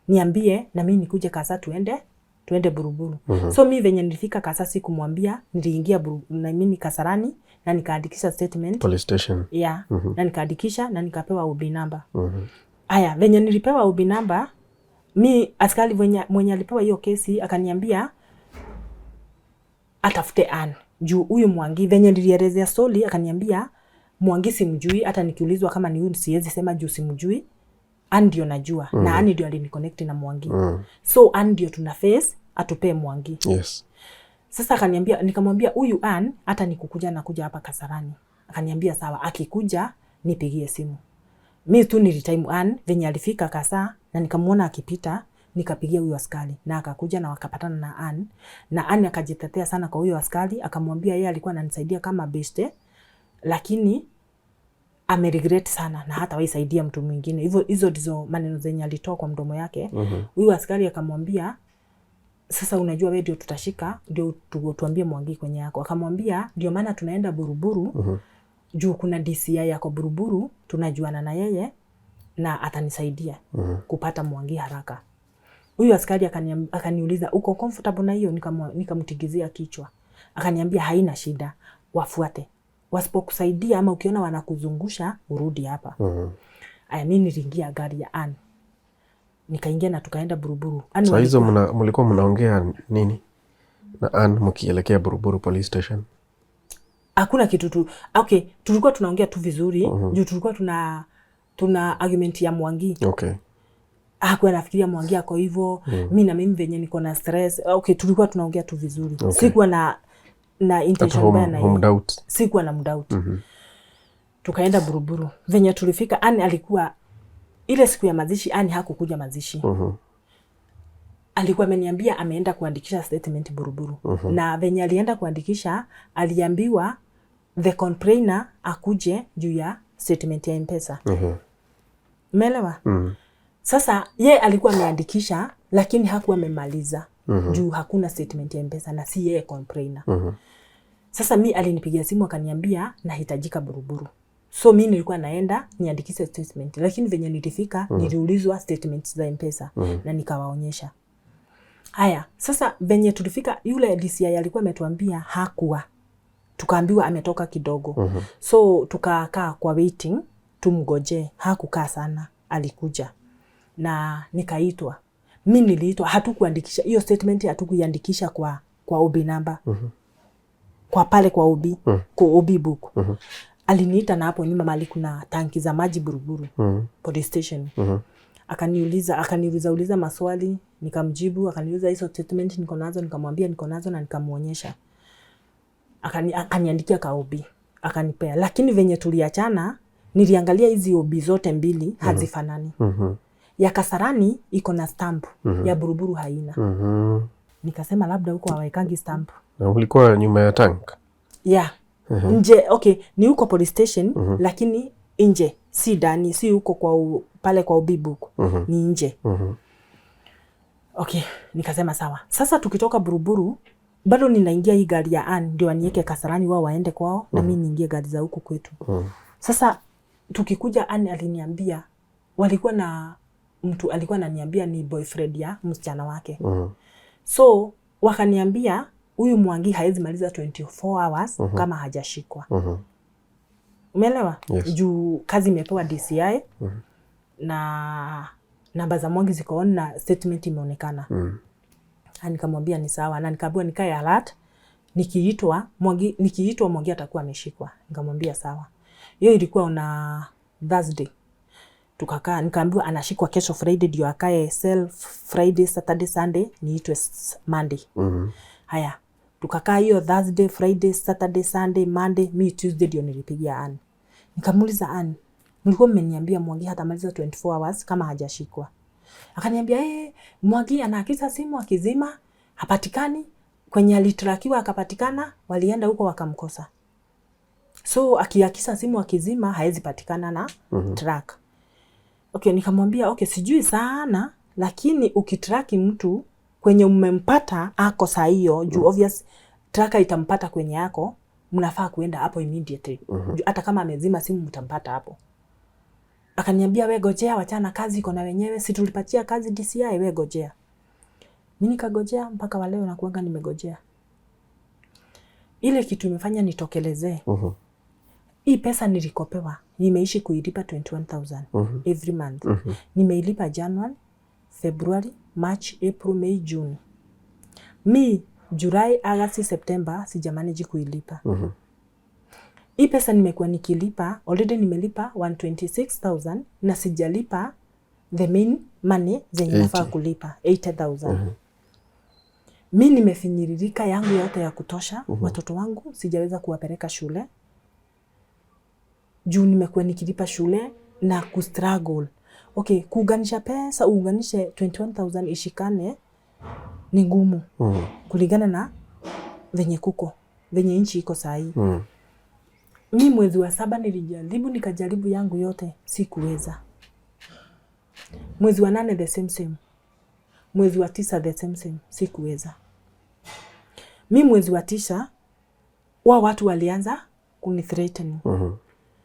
Speaker 1: niambie na mimi nikuje Kasa tuende Buruburu. So mimi venye nilifika Kasa sikumwambia, niliingia na mimi Kasarani na nikaandikisha statement
Speaker 3: police station.
Speaker 1: Yeah. Na nikaandikisha na nikapewa UB number. Aya, venye nilipewa UB number, mimi askari mwenye alipewa hiyo kesi akaniambia atafute Ann. Juu huyu Mwangi venye nilielezea story akaniambia Mwangi simjui, hata nikiulizwa kama ni huyu siwezi sema juu simjui. Ann ndio najua na Ann ndio aliniconnect na Mwangi. So Ann ndio tuna face atupe Mwangi.
Speaker 3: Yes.
Speaker 1: Sasa akaniambia, nikamwambia huyu Ann hata nikukuja na kuja hapa Kasarani. Akaniambia sawa, akikuja nipigie simu. Mimi tu nilitime Ann venye alifika Kasa na nikamuona akipita, nikapigia huyo askari na akakuja na wakapatana na Ann. Na Ann akajitetea sana kwa huyo askari, akamwambia yeye alikuwa ananisaidia kama beste, lakini ameregret sana na hata waisaidia mtu mwingine. Hivyo hizo ndizo maneno zenye alitoa kwa mdomo yake. Huyo askari akamwambia sasa unajua wewe ndio tutashika, ndio tuambie Mwangi kwenye yako. Akamwambia ndio maana tunaenda Buruburu. Juu kuna DCI yako Buruburu, tunajuana na yeye na atanisaidia kupata Mwangi haraka. Huyu askari akaniuliza uko comfortable na hiyo? Nikamtigizia kichwa. Akaniambia haina shida, wafuate. Wasipokusaidia ama ukiona wanakuzungusha urudi hapa. Aya, mimi niliingia gari ya Ann. Nikaingia na tukaenda Buruburu.
Speaker 3: Sasa hizo mlikuwa mnaongea nini na Ann mkielekea Buruburu police station?
Speaker 1: Hakuna kitu tu. Okay, tulikuwa tunaongea tu vizuri. Juu tulikuwa tuna argument ya Mwangi.
Speaker 3: Okay.
Speaker 1: Hakuwa nafikiria Mwangi ako hivyo. Mimi na mimi venye niko na stress. Okay, tulikuwa tunaongea tu vizuri. Okay. Sikuwa na intention baya na yeye. Sikuwa na mdoubt. Tukaenda Buruburu. Venye tulifika Ann alikuwa ile siku ya mazishi, Ann hakukuja mazishi. Alikuwa ameniambia ameenda kuandikisha statement Buruburu. Na venye alienda kuandikisha, aliambiwa the complainer akuje juu ya statement ya M-Pesa. Umeelewa? Sasa ye alikuwa ameandikisha lakini hakuwa amemaliza. Juu hakuna statement ya M-Pesa na si yeye complainer. Sasa mimi alinipigia simu akaniambia nahitajika Buruburu. So mimi nilikuwa naenda niandikishe statement, lakini venye nilifika niliulizwa statements za M-Pesa na nikawaonyesha. Haya, sasa venye tulifika yule DCI alikuwa ametuambia hakuwa. Tukaambiwa ametoka kidogo. So tukakaa kwa waiting tumgoje, hakukaa sana, alikuja. Na nikaitwa. Mimi niliitwa, hatukuandikisha hiyo statement, hatukuiandikisha kwa OB number. Kwa pale kwa OB, kwa OB book. Aliniita na hapo nyuma mali kuna tanki za maji Buruburu, police station. Akaniuliza maswali, nikamjibu, akaniuliza hizo statement niko nazo, nikamwambia niko nazo na nikamuonyesha. Akaniandikia ka OB, akanipea. Lakini venye tuliachana, niliangalia hizi OB zote mbili hazifanani. Ya Kasarani iko na stamp, ya Buruburu haina. Nikasema labda huko hawaekangi stamp.
Speaker 3: Na ulikuwa nyuma ya tank?
Speaker 1: Yeah. Nje, okay, ni huko police station, lakini nje, si ndani, si huko kwa pale kwa OB book, ni nje. Okay, nikasema sawa. Sasa tukitoka Buruburu, bado ninaingia hii gari ya Ann, ndio anieke Kasarani wao waende kwao, na mimi niingie gari za huko kwetu. Sasa tukikuja, Ann aliniambia, walikuwa na mtu alikuwa ananiambia ni boyfriend ya msichana wake. So wakaniambia huyu Mwangi haezi maliza 24 hours kama hajashikwa. Umeelewa?
Speaker 3: Yes.
Speaker 1: Juu kazi imepewa DCI na namba za Mwangi ziko on na statement imeonekana. Nikamwambia ni sawa, na nikaambiwa nikae alert, nikiitwa Mwangi atakuwa ameshikwa. Nikamwambia sawa. Hiyo ilikuwa on Thursday. Tukakaa, nikaambiwa anashikwa kesho Friday ndio akae cell Friday, Saturday, Sunday niitwe Monday. Haya, tukakaa hiyo Thursday, Friday, Saturday, Sunday, Monday, mi Tuesday ndio nilipigia Ann. Nikamuuliza Ann, mlikuwa mmeniambia Mwangi hatamaliza 24 hours kama hajashikwa. Akaniambia Mwangi anaakisa simu akizima hapatikani, kwenye alitrakiwa akapatikana, walienda huko wakamkosa. So akiakisa simu akizima haezi patikana na track. Okay, nikamwambia okay, sijui sana, lakini ukitraki mtu kwenye umempata ako saa hiyo, juu obvious tracker itampata kwenye yako, mnafaa kuenda hapo immediately. Hata kama amezima simu mtampata hapo. Akaniambia we gojea, wachana kazi iko na wenyewe, si tulipatia kazi DCI, we gojea. Mimi nikagojea mpaka wa leo na kuanga nimegojea. Ile kitu imefanya nitokelezee. Hii pesa nilikopewa, nimeishi kuilipa 21,000 every month. Nimeilipa January, February, March, April, May, June. July, August, September sijamanage kuilipa. Hii pesa nimekuwa nikilipa, already nimelipa 126,000 na sijalipa the main money zenye nafaa kulipa 80,000. Mimi nimefinyiririka yangu yote ya kutosha, watoto wangu sijaweza kuwapeleka shule. Juu nimekuwa nikilipa shule na kustruggle. Okay, kuunganisha pesa, uunganishe 21,000 ishikane ni ngumu. Kulingana na venye nchi iko saa hii. Mimi mwezi wa 7 nikajaribu yangu yote, sikuweza. Mwezi wa 8 the same. Mwezi wa 9 the same, sikuweza. Mimi mwezi wa 9 watu walianza kunithreaten.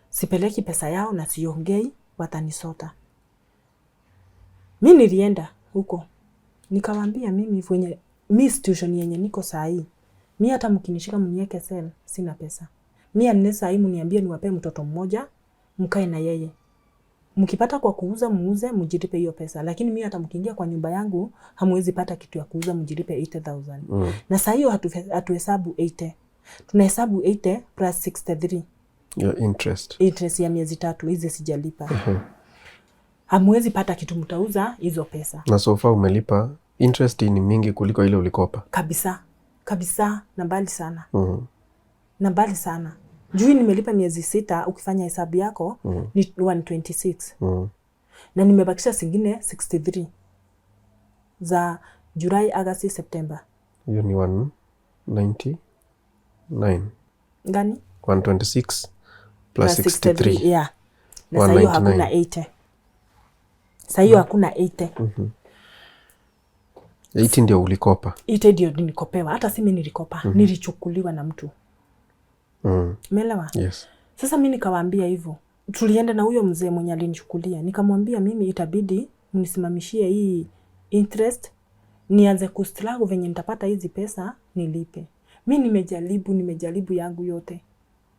Speaker 1: Sipeleki pesa yao na siongei, watanisota. Mimi nilienda huko. Nikamwambia mimi situation yenye niko saa hii. Mimi hata mkinishika mnieke cell, sina pesa. Mimi anesa hii mniambie niwape mtoto mmoja, mkae na yeye. Mkipata kwa kuuza muuze, mjilipe hiyo pesa. Lakini mimi hata mkiingia kwa nyumba yangu, hamwezi pata kitu ya kuuza, mjilipe 80,000. Na saa hiyo hatuhesabu 80. Tunahesabu 80 plus 63.
Speaker 3: Your interest.
Speaker 1: Interest ya miezi 3 hizi sijalipa. Hamwezi pata kitu mtauza hizo pesa.
Speaker 3: Na so far umelipa interest ni mingi kuliko ile ulikopa.
Speaker 1: Kabisa, na mbali sana. Na mbali sana. Juu nimelipa miezi 6, ukifanya hesabu yako ni 126. Na nimebakisha zingine 63 za July, August, September.
Speaker 3: Hiyo ni 199.
Speaker 1: Gani?
Speaker 3: 126 plus 63.
Speaker 1: Yeah. Na sasa hiyo hakuna 80. Sasa hiyo hakuna 80.
Speaker 3: 80 ndio ulikopa.
Speaker 1: 80 ndio nilikopewa. Hata si mimi nilikopa. Nilichukuliwa na mtu. Umeelewa?
Speaker 3: Yes.
Speaker 1: Sasa mimi nikawaambia hivyo. Tulienda na huyo mzee mwenye alinichukulia. Nikamwambia mimi itabidi mnisimamishie hii interest, nianze kustruggle venye nitapata hizi pesa nilipe. Mimi nimejaribu yangu yote.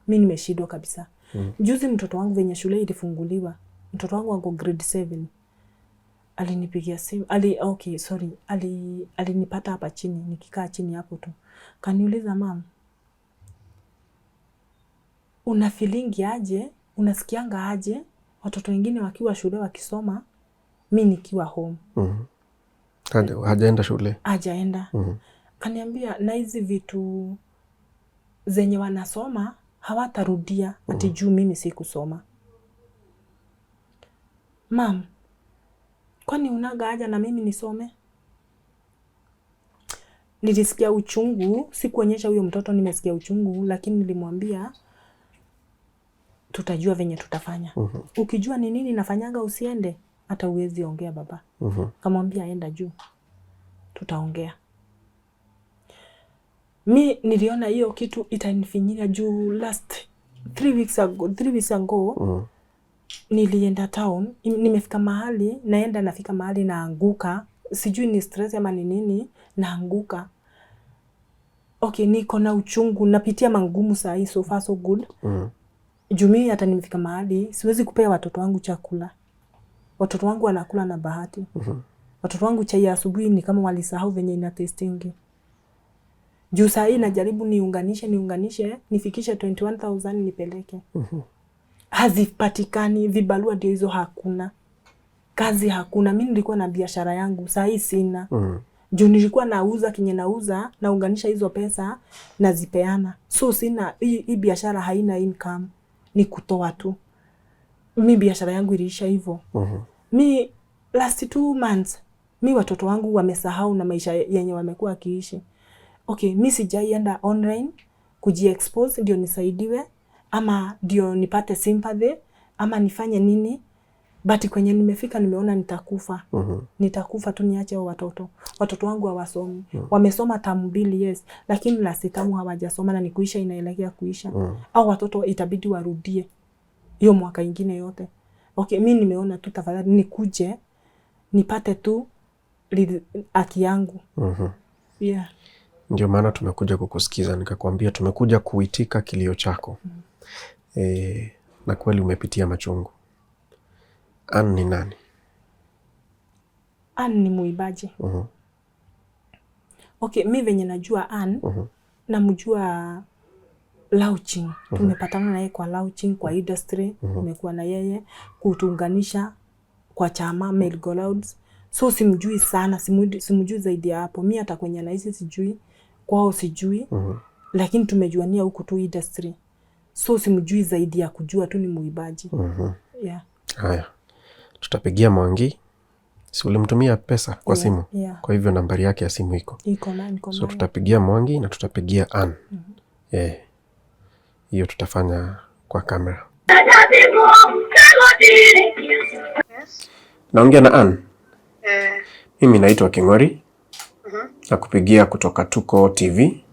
Speaker 1: Mimi nimeshindwa kabisa. Juzi mtoto wangu venye shule ilifunguliwa. Mtoto wangu wako grade 7. Alinipigia simu. Alinipata hapa chini, nikikaa chini hapo tu. Kaniuliza, mama, una feeling aje? Unasikianga aje watoto wengine wakiwa shule wakisoma, mimi nikiwa home?
Speaker 3: Hajaenda shule.
Speaker 1: Hajaenda. Kaniambia na hizi vitu zenye wanasoma hawatarudia ati juu mimi sikusoma. Mam, kwani unaga haja na mimi nisome? Nilisikia uchungu, sikuonyesha huyo mtoto nimesikia uchungu, lakini nilimwambia tutajua venye tutafanya. Ukijua ni nini nafanyanga usiende, hata uwezi ongea baba. Kamwambia aenda juu, tutaongea. Mi niliona hiyo kitu itanifinyilia juu last 3 weeks ago, nilienda town, nimefika mahali, nafika mahali naanguka, sijui ni stress ama ni nini, naanguka. Okay, niko na uchungu, napitia mangumu saa hii, so far so good. Juu mimi hata nimefika mahali, siwezi kupea watoto wangu chakula. Watoto wangu wanakula na bahati. Watoto wangu chai ya asubuhi ni kama walisahau venye ina tastingi. Juu saa hii najaribu niunganishe, nifikishe 21,000 nipeleke. Hazipatikani, vibarua ndio hizo hakuna. Kazi hakuna. Mimi nilikuwa na biashara yangu, saa hii sina. Juu nilikuwa nauza kinye nauza, naunganisha hizo pesa nazipeana. So sina, hii biashara haina income, ni kutoa tu. Mimi biashara yangu iliisha hivyo. Mi last 2 months, mi watoto wangu wamesahau na maisha yenye wamekuwa kiishi. Okay, mi sijaienda online kujiexpose ndio nisaidiwe, ama ndio nipate sympathy, ama nifanye nini. But kwenye nimefika nimeona nitakufa. Nitakufa tu niache watoto. Watoto wangu hawasomi. Wamesoma term 2 yes, lakini last term hawajasoma na nikuisha inaelekea kuisha. Au watoto itabidi warudie hiyo mwaka ingine yote. Okay, mimi nimeona tu tafadhali nikuje nipate tu haki yangu. Yeah.
Speaker 3: Ndio maana tumekuja kukusikiza, nikakwambia tumekuja kuitika kilio chako. Na kweli umepitia machungu. Ann ni nani?
Speaker 1: Ann ni muibaji. Okay, mimi venye najua Ann, namjua Lauching. Tumepatana naye kwa Lauching, kwa industry. Tumekuwa na yeye kutuunganisha kwa chama Male Go Louds. So simjui sana, simjui zaidi ya hapo. Mimi hata kwenye naishi sijui, kwao sijui. Lakini tumejuania huku tu industry. So simjui zaidi ya kujua tu ni muibaji. Yeah.
Speaker 3: Haya. Tutapigia Mwangi. Si ulimtumia pesa kwa simu?
Speaker 1: Yeah.
Speaker 3: Kwa hivyo nambari yake ya simu iko. So tutapigia Mwangi na tutapigia Ann. Hiyo tutafanya kwa kamera.
Speaker 2: Yes.
Speaker 3: Naongea na Ann. Mimi naitwa King'ori. Nakupigia kutoka Tuko TV.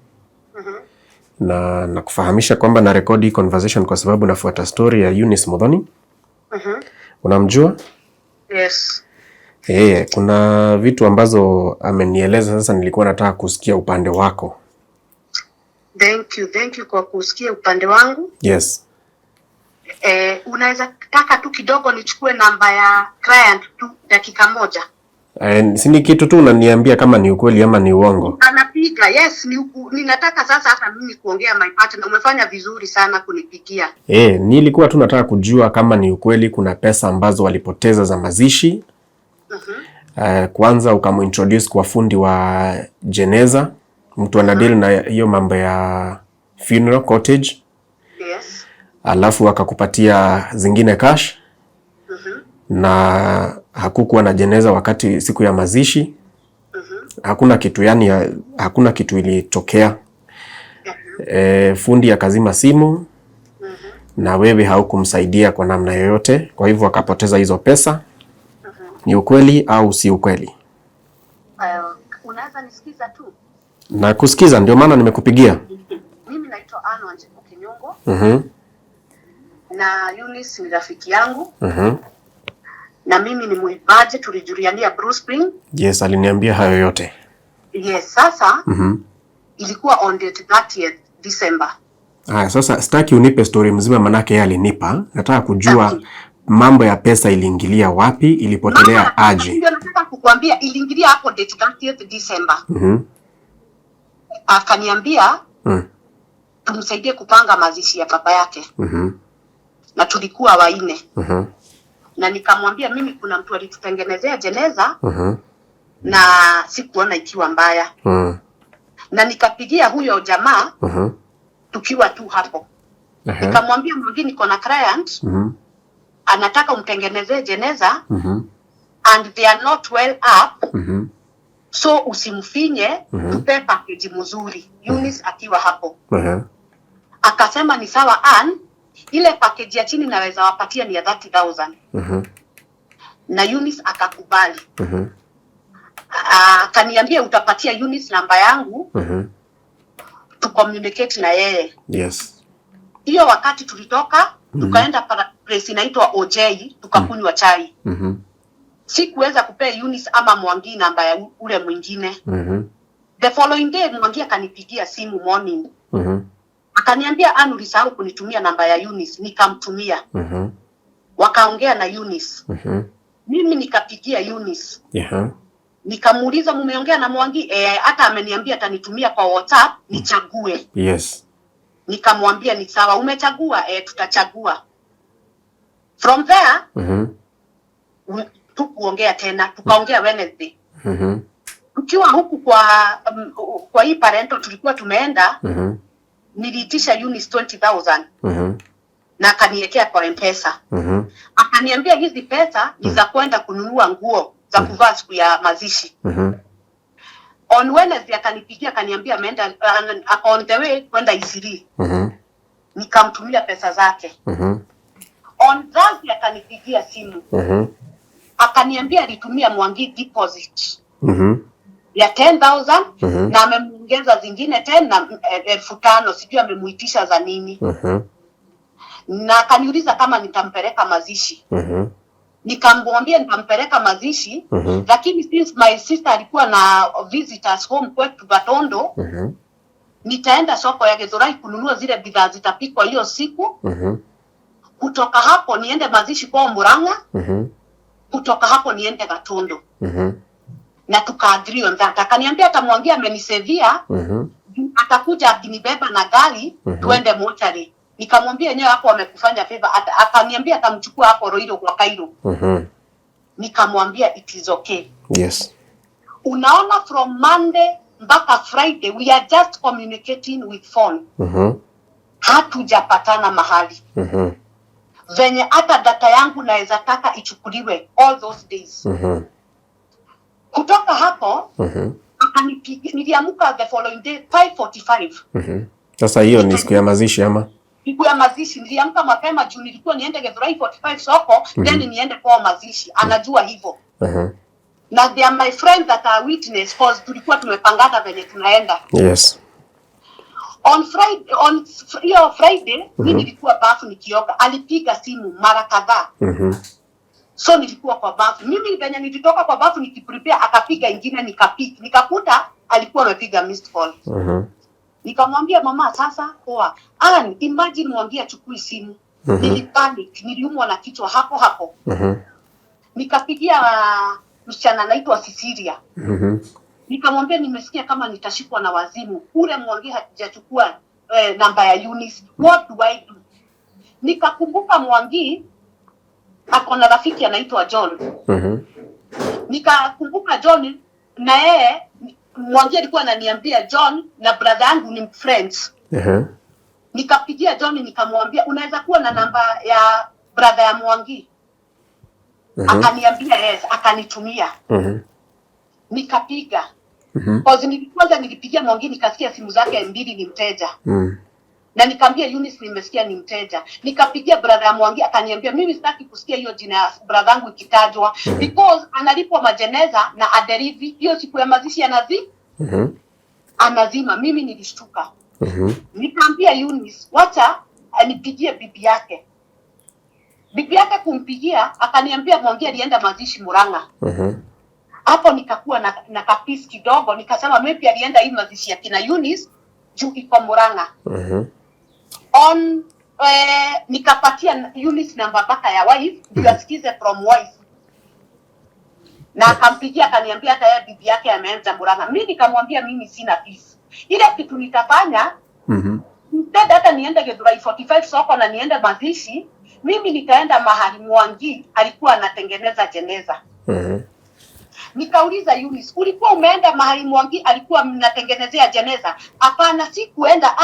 Speaker 3: Na nakufahamisha kwamba na rekodi conversation kwa sababu nafuata story ya Eunice Muthoni. Unamjua?
Speaker 2: Yes.
Speaker 3: Kuna vitu ambazo amenieleza, sasa nilikuwa nataka kusikia upande wako.
Speaker 2: Thank you kwa kusikia upande wangu.
Speaker 3: Yes.
Speaker 2: Unaweza taka tu kidogo nichukue namba ya client tu dakika moja?
Speaker 3: Si ni kitu tu unaniambia kama ni ukweli ama ni uongo.
Speaker 2: Anapiga, yes, ninataka sasa hata mimi kuongea my partner. Umefanya vizuri sana kunipigia.
Speaker 3: Nilikuwa tu nataka kujua kama ni ukweli kuna pesa ambazo walipoteza za mazishi. Kwanza ukamuintroduce kwa fundi wa jeneza, mtu anadeal na hiyo mambo ya funeral cottage.
Speaker 2: Yes.
Speaker 3: Alafu akakupatia zingine cash. Na hakukuwa na jeneza wakati siku ya mazishi. Hakuna kitu, yani hakuna kitu ilitokea. Fundi akazima simu. Na wewe haukumsaidia kwa namna yoyote, kwa hivyo akapoteza hizo pesa. Ni ukweli au si ukweli?
Speaker 2: Unaweza nisikiza tu?
Speaker 3: Na kusikiza, ndio maana nimekupigia.
Speaker 2: Mimi naitwa Ann Wanjiku Kinyongo. na Eunice ni rafiki yangu. Na mimi ni muimbaji, tulijuliania Bruce Spring.
Speaker 3: Yes, aliniambia hayo yote.
Speaker 2: Yes, sasa ilikuwa on the 30th December.
Speaker 3: Sasa sitaki unipe story mzima, manake yeye alinipa. Nataka kujua mambo ya pesa iliingilia wapi, ilipotelea aje.
Speaker 2: Ndio nataka kukuambia iliingilia hapo date 30th December. Akaniambia tumsaidie kupanga mazishi ya baba yake. Na tulikuwa 4. Na nikamwambia mimi kuna mtu alitutengenezea jeneza na sikuona ikiwa mbaya. Na nikapigia huyo jamaa tukiwa tu hapo. Nikamwambia mwingine niko na client anataka umtengenezee jeneza and they are not well up. So usimfinye, tupe package mzuri. Eunice akiwa hapo. Akasema ni sawa Ann, ile package ya chini naweza wapatia ni ya 30,000. Na Eunice akakubali. Akaniambia utapatia Eunice namba yangu to communicate na yeye.
Speaker 3: Yes.
Speaker 2: Hiyo wakati tulitoka tukaenda place inaitwa OJ tukakunywa chai. Sikuweza kupea Eunice ama Mwangi namba ya ule mwingine. The following day Mwangi akanipigia simu morning. Akaniambia Ann, ulisahau kunitumia namba ya Eunice. Nikamtumia. Wakaongea na Eunice. Mimi nikapigia Eunice. Nikamuuliza mumeongea na Mwangi? Hata ameniambia atanitumia kwa WhatsApp nichague.
Speaker 3: Yes.
Speaker 2: Nikamwambia ni sawa, umechagua? Tutachagua. From there tukuongea tena, tukaongea Wednesday. Tukiwa huku kwa hii parento tulikuwa tumeenda, niliitisha Eunice 20,000. Na akaniwekea kwa M-Pesa. Akaniambia hizi pesa ni za kwenda kununua nguo za kuvaa siku ya mazishi. On Wednesday akanipigia akaniambia ameenda on the way kwenda Isiri. Nikamtumia pesa zake. On Thursday akanipigia simu. Akaniambia alitumia Mwangi deposit ya 10,000 na amemuongeza zingine 10 na 5,000, sijui amemuitisha za nini. Na akaniuliza kama nitampeleka mazishi. Nikamwambia nitampeleka mazishi, lakini since my sister alikuwa na visitors home kwetu Gatondo, nitaenda soko ya Githurai kununua zile bidhaa zitapikwa hiyo siku. Kutoka hapo niende mazishi kwa Murang'a. Kutoka hapo niende Gatondo. Na tukaagree on that. Akaniambia atamwangia amenisevia, atakuja akinibeba na gari tuende mochari. Nikamwambia yenyewe hapo amekufanya favor. Akaniambia atamchukua hapo Roiro kwa Cairo. Nikamwambia it is okay.
Speaker 3: Yes.
Speaker 2: Unaona, from Monday mpaka Friday we are just communicating with phone. Hatujapatana mahali. Venye hata data yangu naweza taka ichukuliwe all those days. Kutoka hapo akanipigia, niliamka the following day 5:45.
Speaker 3: Sasa hiyo ni siku ya mazishi ama?
Speaker 2: Siku ya mazishi niliamka mapema juu nilikuwa niende Githurai 45 soko, then niende kwa mazishi. Anajua hivyo. Na they are my friends that are witness cause tulikuwa tumepangana venye tunaenda.
Speaker 3: Yes.
Speaker 2: On Friday mimi nilikuwa bafu nikioga. Alipiga simu mara kadhaa. So nilikuwa kwa bafu. Mimi venye nilitoka kwa bafu nikiprepare akapiga ingine nikakuta alikuwa amepiga missed call. Nikamwambia mama sasa poa. Imagine Mwangi achukui simu. Nilipanic, niliumwa na kichwa hapo. Nikapigia msichana anaitwa Cecilia. Nikamwambia nimesikia kama nitashikwa na wazimu. Ule Mwangi hajachukua namba ya Eunice. What do I do? Nikakumbuka Mwangi ako na rafiki anaitwa John. Nikakumbuka John na yeye Mwangi alikuwa ananiambia John na brother yangu ni friends. Nikapigia John nikamwambia unaweza kuwa na namba ya brother ya Mwangi? Akaniambia yes, akanitumia. Nikapiga. Cause nilipigia Mwangi nikasikia simu zake mbili ni mteja. Na nikamwambia Eunice nimesikia ni mteja. Nikapigia brother ya Mwangi akaniambia mimi sitaki kusikia hiyo jina ya brother yangu ikitajwa because analipwa majeneza na aderivi hiyo siku ya mazishi anazima. Mimi nilishtuka. Nikamwambia Eunice wacha anipigie bibi yake. Bibi yake kumpigia akaniambia Mwangi alienda mazishi Murang'a. Hapo nikakuwa na kapisi kidogo, nikasema maybe alienda hii mazishi ya kina Eunice juu iko Murang'a. Nikapatia Eunice namba baka ya wife ndio asikize from wife. Na akampigia akaniambia hata yeye bibi yake ameanza Murang'a. Mimi nikamwambia mimi sina peace. Ile kitu nitafanya instead hata niende Githurai 45 soko na niende mazishi, mimi nikaenda mahali Mwangi alikuwa anatengeneza jeneza. Nikauliza Eunice, ulikuwa umeenda mahali Mwangi alikuwa mnatengenezea jeneza? Hapana, si kuenda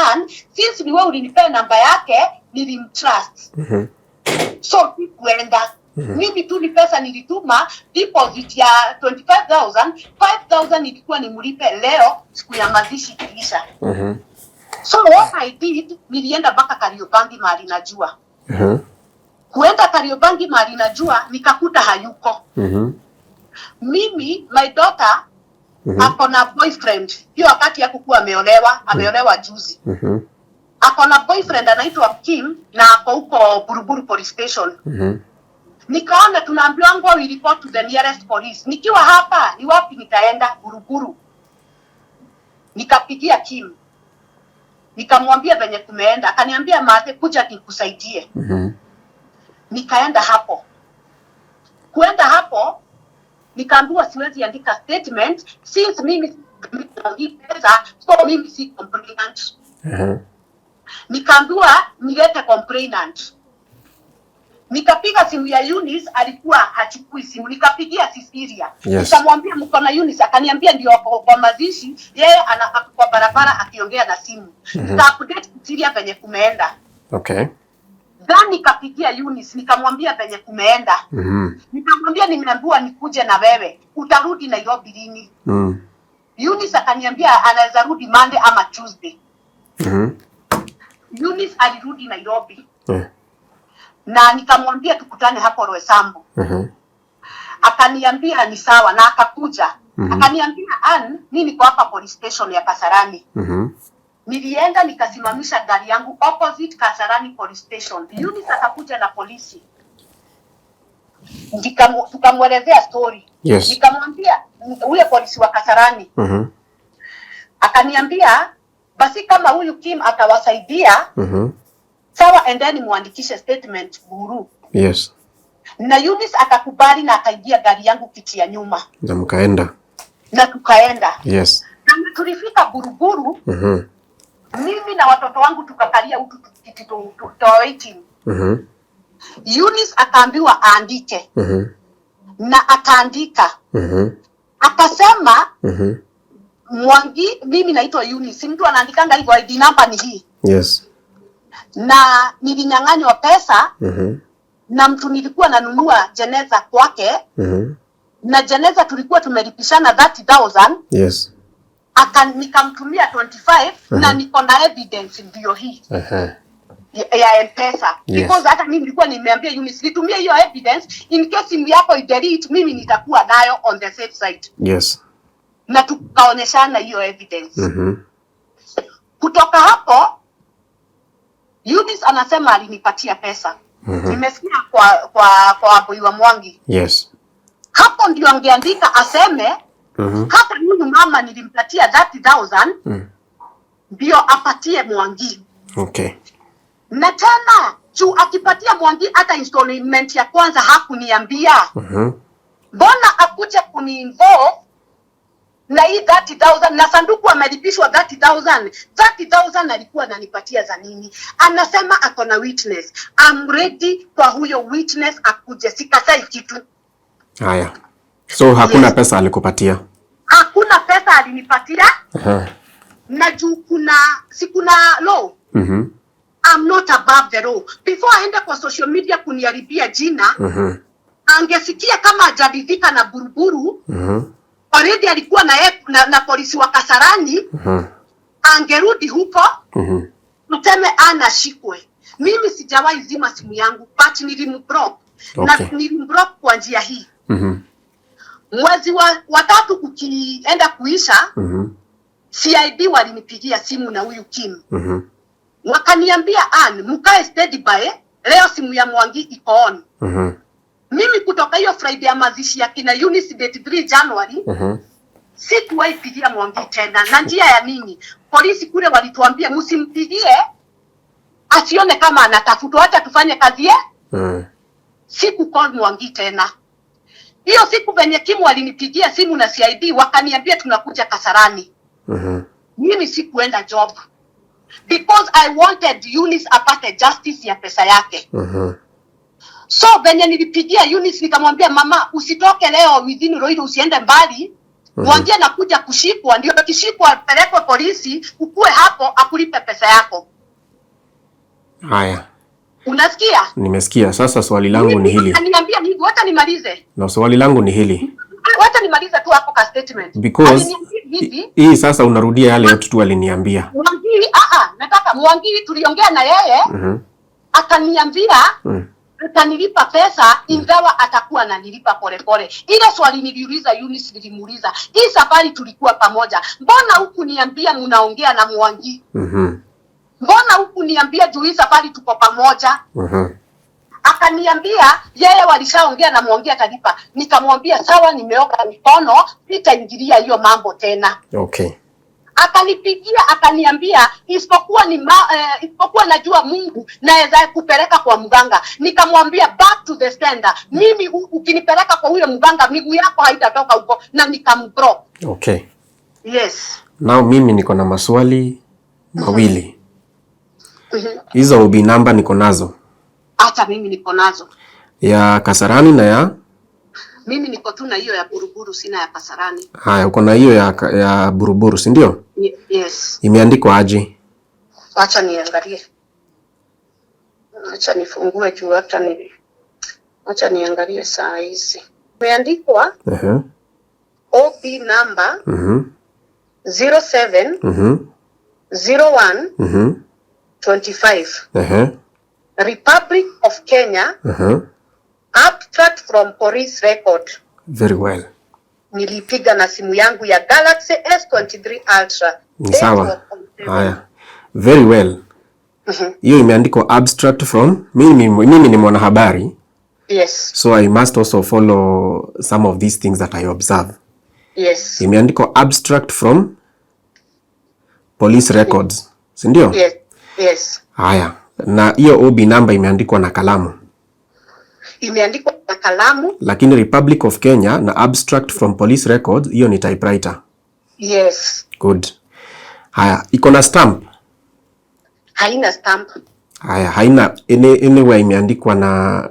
Speaker 2: since ni wewe ulinipea namba yake, nilimtrust. So si kuenda. Mimi tu ni pesa nilituma deposit ya 25,000, 5,000 ilikuwa nimlipe leo siku ya mazishi ikiisha. So what I did, nilienda mpaka Kariobangi mahali najua. Kuenda Kariobangi mahali najua, nikakuta hayuko. Mimi, my daughter, ako na boyfriend. Hiyo wakati hakukuwa ameolewa juzi. Ako na boyfriend anaitwa Kim na ako huko Buruburu police station. Nikaona tunaambiwa ngo we report to the nearest police. Nikiwa hapa, ni wapi nitaenda? Buruburu. Nikapigia Kim. Nikamwambia venye kumeenda. Akaniambia Mate, kuja nikusaidie. Nikaenda hapo. Kuenda hapo, nikaambiwa siwezi andika statement since mimi pesa, so mimi si complainant. Nikaambiwa nilete complainant. Nikapiga simu ya Eunice, alikuwa hachukui simu. Nikapigia Cecilia. Nikamwambia mko na Eunice, akaniambia ndio kwa mazishi, yeye kwa barabara akiongea na simu. Nikaupdate Cecilia venye kumeenda.
Speaker 3: Okay.
Speaker 2: Then nikapigia Eunice, nikamwambia venye kumeenda. Nikamwambia nimeambiwa nikuje na wewe. Utarudi Nairobi lini? Eunice akaniambia anaweza rudi Monday ama Tuesday. Eunice alirudi Nairobi. Na nikamwambia tukutane hapo Roysambu. Akaniambia ni sawa na akakuja. Akaniambia mimi niko hapa police station ya Kasarani. Nilienda nikasimamisha gari yangu opposite Kasarani police station. Eunice akakuja na polisi. Tukamwelezea story. Nikamwambia ule polisi wa Kasarani. Akaniambia basi kama huyu Kim atawasaidia, sawa, endeni muandikishe statement Buru. Na Eunice akakubali na akaingia gari yangu kiti ya nyuma.
Speaker 3: Na mkaenda.
Speaker 2: Na tukaenda. Na tulifika Buruburu. Mimi na watoto wangu tukakalia huku kiti waiting. Eunice akaambiwa aandike. Na akaandika. Akasema Mwangi, mimi naitwa Eunice. Mtu anaandikanga hivyo, ID number ni hii. Na nilinyang'anywa pesa. Na mtu nilikuwa nanunua jeneza kwake. Na jeneza tulikuwa tumelipishana 30,000. Nikamtumia 25 na niko na evidence ndio hii. Ya M-Pesa. Because hata mimi nilikuwa nimeambia Eunice nitumie hiyo evidence in case simu yako idelete, mimi nitakuwa nayo on the safe side. Na tukaonyeshana hiyo evidence. Kutoka hapo Eunice anasema alinipatia pesa. Nimesikia kwa boy wa Mwangi. Hapo ndio angeandika aseme hata huyu mama nilimpatia 30,000 ndio apatie Mwangi. Na tena juu akipatia Mwangi hata installment ya kwanza hakuniambia. Mbona akuja kuni-involve na hii 30,000 na sanduku amelipishwa 30,000. 30,000 alikuwa ananipatia za nini? Anasema ako na witness. I'm ready kwa huyo witness akuje, sikatai kitu.
Speaker 3: Haya. So hakuna pesa alikupatia?
Speaker 2: Hakuna pesa alinipatia. Na juu kuna law. I'm not above the law. Before aende kwa social media kuniharibia jina, angesikia kama hajadidika na Buruburu. Already alikuwa na polisi wa Kasarani. Angerudi huko. Mteme anashikwe. Mimi sijawahi zima simu yangu, but nilimblock. Na nilimblock kwa njia hii. Mwezi wa 3 ukienda kuisha, CID walinipigia simu na huyu Kim. Wakaniambia mkae steady by, leo simu ya Mwangi iko on. Mimi kutoka hiyo Friday ya mazishi ya kina Eunice date 3 January, sikuwahi pigia Mwangi tena. Na njia ya nini? Polisi kule walituambia msimpigie asione kama anatafutwa, acha tufanye kazi ye. Siku call Mwangi tena. Hiyo siku venye Kimu walinipigia simu na CID wakaniambia tunakuja Kasarani. Mimi sikuenda job because I wanted Eunice apate justice ya pesa yake. So venye nilipigia Eunice nikamwambia mama usitoke leo within Ruiru, usiende mbali. Mwangi anakuja kushikwa, ndio kishikwa pelekwe polisi, ukue hapo akulipe pesa yako.
Speaker 3: Haya.
Speaker 2: Unasikia?
Speaker 3: Nimesikia. Sasa swali langu ni hili.
Speaker 2: Ananiambia hivi, wacha nimalize.
Speaker 3: Na swali langu ni hili.
Speaker 2: Wacha nimalize tu hapo ka statement.
Speaker 3: Because hii sasa unarudia yale yote tu aliniambia.
Speaker 2: Mwangi, nataka Mwangi tuliongea na yeye. Akaniambia atanilipa pesa ingawa atakuwa ananilipa polepole. Ile swali niliuliza Eunice, nilimuuliza, hii safari tulikuwa pamoja, mbona huku niambia mnaongea na Mwangi? Mbona huku niambia juu hii safari tuko pamoja? Akaniambia yeye walishaongea na Mwangi atalipa. Nikamwambia sawa, nimeoga mikono, sitaingilia hiyo mambo tena.
Speaker 3: Okay.
Speaker 2: Akanipigia akaniambia isipokuwa najua Mungu naweza kupeleka kwa mganga. Nikamwambia back to the sender. Mimi ukinipeleka kwa huyo mganga miguu yako haitatoka huko, na nikamblock.
Speaker 3: Okay.
Speaker 2: Yes.
Speaker 3: Now mimi niko na maswali mawili. Hizo OB number niko nazo.
Speaker 2: Hata mimi niko nazo.
Speaker 3: Ya Kasarani na ya?
Speaker 2: Mimi niko tu na hiyo ya Buruburu, sina ya Kasarani.
Speaker 3: Haya, uko na hiyo ya Buruburu, si ndio?
Speaker 2: Yes.
Speaker 3: Imeandikwa aje?
Speaker 2: Acha niangalie. Acha nifungue juu acha niangalie saa hizi. Imeandikwa OB number 07 01 25. Republic of Kenya. Abstract from police record.
Speaker 3: Very well.
Speaker 2: Nilipiga na simu yangu ya Galaxy S23 Ultra.
Speaker 3: Ni sawa. Haya. Very well. Hiyo imeandikwa abstract from, mimi ni mwanahabari.
Speaker 2: Yes.
Speaker 3: So I must also follow some of these things that I observe.
Speaker 2: Yes.
Speaker 3: Imeandikwa abstract from police records. Si ndio?
Speaker 2: Yes. Yes.
Speaker 3: Haya. Na hiyo OB number imeandikwa na kalamu.
Speaker 2: Imeandikwa na kalamu.
Speaker 3: Lakini Republic of Kenya na abstract from police records, hiyo ni typewriter.
Speaker 2: Yes.
Speaker 3: Good. Haya, iko na stamp?
Speaker 2: Haina stamp.
Speaker 3: Haya, haina anywhere imeandikwa na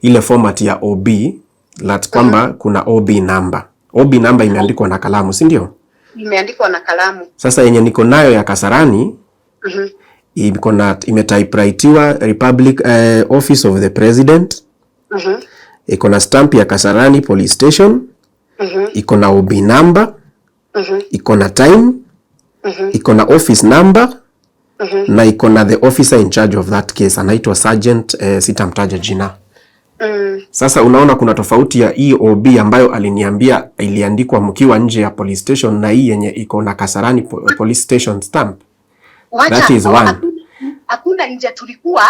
Speaker 3: ile format ya OB, that kwamba kuna OB number. OB number imeandikwa na kalamu, si ndio?
Speaker 2: Imeandikwa na kalamu.
Speaker 3: Sasa yenye niko nayo ya Kasarani, iko na imetypewritiwa Republic Office of the President. Iko na stamp ya Kasarani Police Station. Iko na OB number. Iko na time. Iko na office number. Na iko na the officer in charge of that case, anaitwa Sergeant sitamtaja jina. Sasa unaona kuna tofauti ya hii OB ambayo aliniambia iliandikwa mkiwa nje ya police station na hii yenye iko na Kasarani Police Station stamp. That is one.
Speaker 2: Hakuna nje tulikuwa.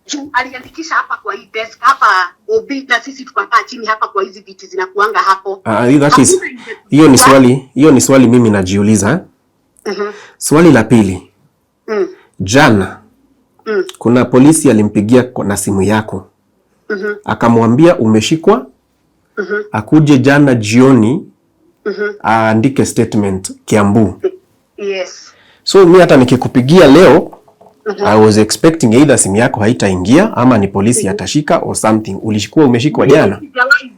Speaker 2: Juu aliandikisha hapa kwa hii desk hapa OB, na sisi tukakaa chini hapa kwa hizi viti zinakuanga hapo.
Speaker 3: That is, hiyo ni swali mimi najiuliza. Swali la pili. Jana kuna polisi alimpigia na simu yako. Akamwambia umeshikwa. Akuje jana jioni aandike statement Kiambu.
Speaker 2: Yes.
Speaker 3: So mimi hata nikikupigia leo I was expecting either simu yako haitaingia ama ni polisi atashika or something. Ulikuwa umeshikwa jana?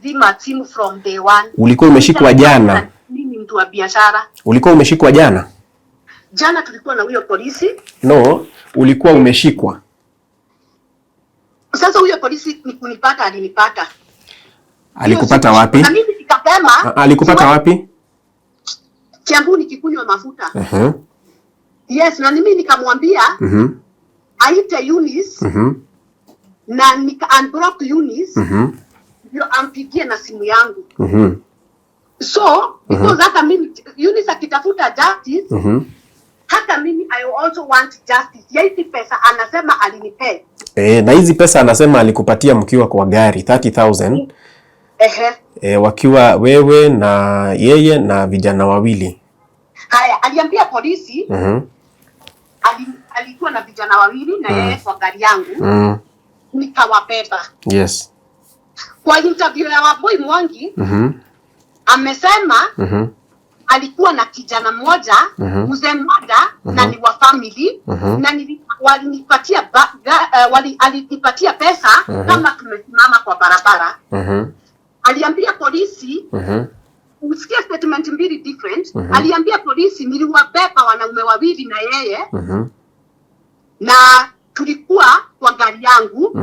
Speaker 2: Zima simu from day one.
Speaker 3: Ulikuwa umeshikwa jana?
Speaker 2: Mimi mtu wa biashara.
Speaker 3: Ulikuwa umeshikwa jana?
Speaker 2: Jana tulikuwa na huyo polisi.
Speaker 3: No, ulikuwa umeshikwa.
Speaker 2: Sasa huyo polisi ni kunipata, alinipata.
Speaker 3: Alikupata wapi?
Speaker 2: Na mimi nikasema
Speaker 3: alikupata wapi?
Speaker 2: Kiambu nikikunywa mafuta. Yes, na mimi nikamwambia aite Eunice na nika unblock Eunice ndio ampigie na simu yangu. So because hata mimi Eunice akitafuta justice hata mimi I also want justice. Hizi pesa anasema alinipea.
Speaker 3: Na hizi pesa anasema alikupatia mkiwa kwa gari 30,000. Wakiwa wewe na yeye na vijana wawili.
Speaker 2: Haya, aliambia polisi. Alikuwa na vijana wawili na yeye kwa gari yangu. Nikawabeba.
Speaker 3: Yes.
Speaker 2: Kwa interview ya Wambui Mwangi, amesema alikuwa na kijana mmoja, mzee mmoja na ni wa family na walinipatia pesa kama tumesimama kwa barabara. Aliambia polisi, usikia statement mbili different. Aliambia polisi niliwabeba wanaume wawili na yeye na tulikuwa kwa gari yangu,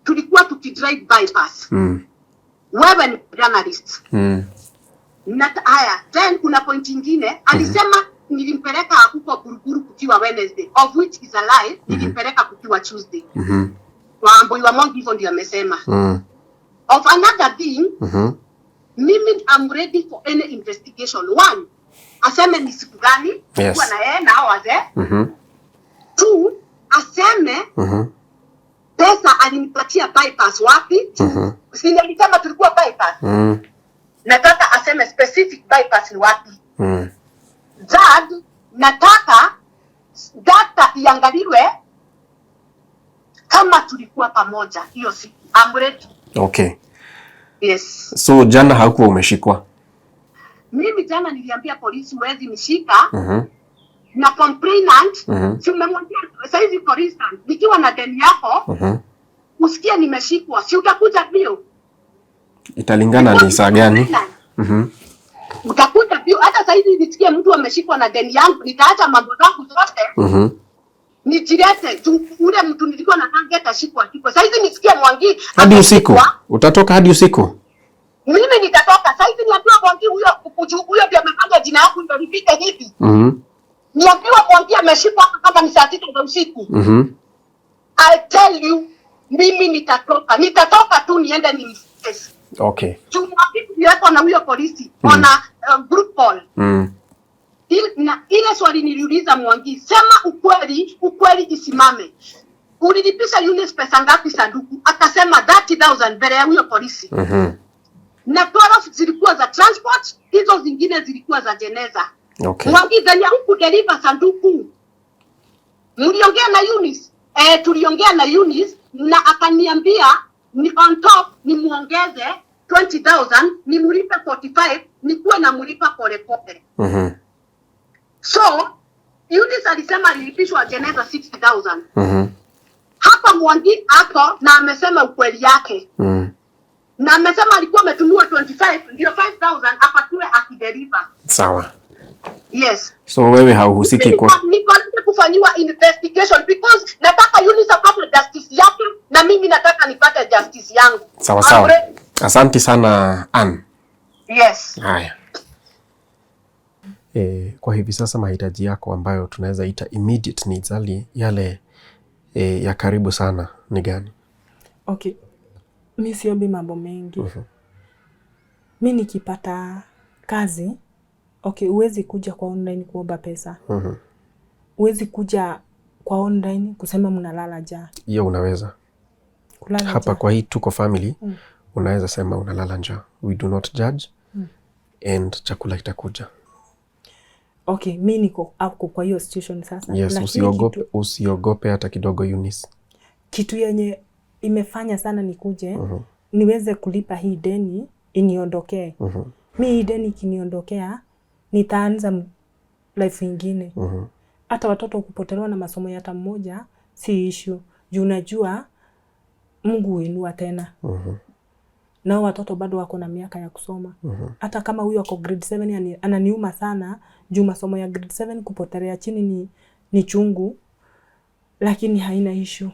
Speaker 2: tulikuwa tukidrive bypass. Wewe ni journalist. Haya, then kuna point ingine alisema nilimpeleka huko Buruburu kukiwa Wednesday, of which is a lie. Nilimpeleka kukiwa Tuesday. Wambui wa Mwangi hivyo ndio amesema. Of another thing, mimi I'm ready for any investigation. One, aseme ni siku gani kwa na yeye na wazee. Two, aseme pesa alinipatia bypass wapi? Si nilisema tulikuwa bypass. Nataka aseme specific bypass ni wapi. Third, nataka data iangaliwe kama tulikuwa pamoja hiyo siku. I'm ready.
Speaker 3: Okay.
Speaker 2: Yes.
Speaker 3: So jana hakuwa umeshikwa?
Speaker 2: Mimi jana niliambia polisi wezi nishika. Na complainant, si umemwambia saizi for instance, nikiwa na deni yako, usikie nimeshikwa, si utakuja bio?
Speaker 3: Italingana ni saa gani?
Speaker 2: Utakuja bio. Hata saizi nisikie mtu ameshikwa na deni yangu, nitaacha mambo zangu zote. Nijilete, ule mtu nilikuwa na target ashikwa. Saizi nisikie Mwangi
Speaker 3: hadi usiku. Utatoka hadi usiku?
Speaker 2: Mimi nitatoka. Saizi niambiwa Mwangi huyo ndio amepanga jina yangu ndio nipite hivi. Niambiwa Mwangi ameshikwa kama ni saa 6 za usiku. I tell you, mimi nitatoka tu niende ni face.
Speaker 3: Okay.
Speaker 2: Tunapitia na huyo polisi ona group call. Ile swali niliuliza Mwangi, sema ukweli isimame. Ulilipisha Eunice pesa ngapi sanduku? Akasema 30,000 mbele ya huyo polisi. Na 12 zilikuwa za transport, hizo zingine zilikuwa za jeneza.
Speaker 3: Okay.
Speaker 2: Mwangi dhania huku deliver sanduku. Mliongea na Eunice? Tuliongea na Eunice na akaniambia ni on top ni muongeze 20,000 ni mlipe 45 nikuwe na mlipa pole pole. So Eunice alisema alilipishwa jeneza 60,000. Hapa Mwangi hapo na amesema ukweli yake. Na amesema alikuwa ametumiwa 25 ndio 5,000 apatiwe akideliver.
Speaker 3: Sawa.
Speaker 2: Yes.
Speaker 3: So wewe hauhusiki kwa
Speaker 2: niko kufanywa investigation because nataka Eunice apate justice yake na mimi nataka nipate justice yangu.
Speaker 3: Sawa. Asante sana Ann.
Speaker 2: Yes.
Speaker 3: Haya. Kwa hivi sasa mahitaji yako ambayo tunaweza ita immediate needs yale ya karibu sana ni gani?
Speaker 1: Okay. Mimi siombi mambo mengi. Mimi nikipata kazi, okay, uwezi kuja kwa online kuomba pesa. Uwezi kuja kwa online kusema mnalala njaa.
Speaker 3: Hiyo unaweza.
Speaker 1: Kulala
Speaker 3: hapa
Speaker 1: njaa.
Speaker 3: Kwa hii tuko family, unaweza sema unalala njaa. We do not judge. And chakula itakuja.
Speaker 2: Okay, mimi niko hapo kwa hiyo situation sasa.
Speaker 3: Yes, usiogope hata kidogo Eunice.
Speaker 2: Kitu yenye imefanya sana nikuje, niweze kulipa hii deni iniondokee. Mimi hii deni kiniondokea, nitaanza life nyingine. Hata watoto kupotelewa na masomo ya hata mmoja si issue. Juu unajua Mungu huinua tena. Na watoto bado wako na miaka ya kusoma. Hata kama huyo ako grade 7 ananiuma sana, juu masomo ya grade 7 kupotelea chini ni chungu, lakini haina issue.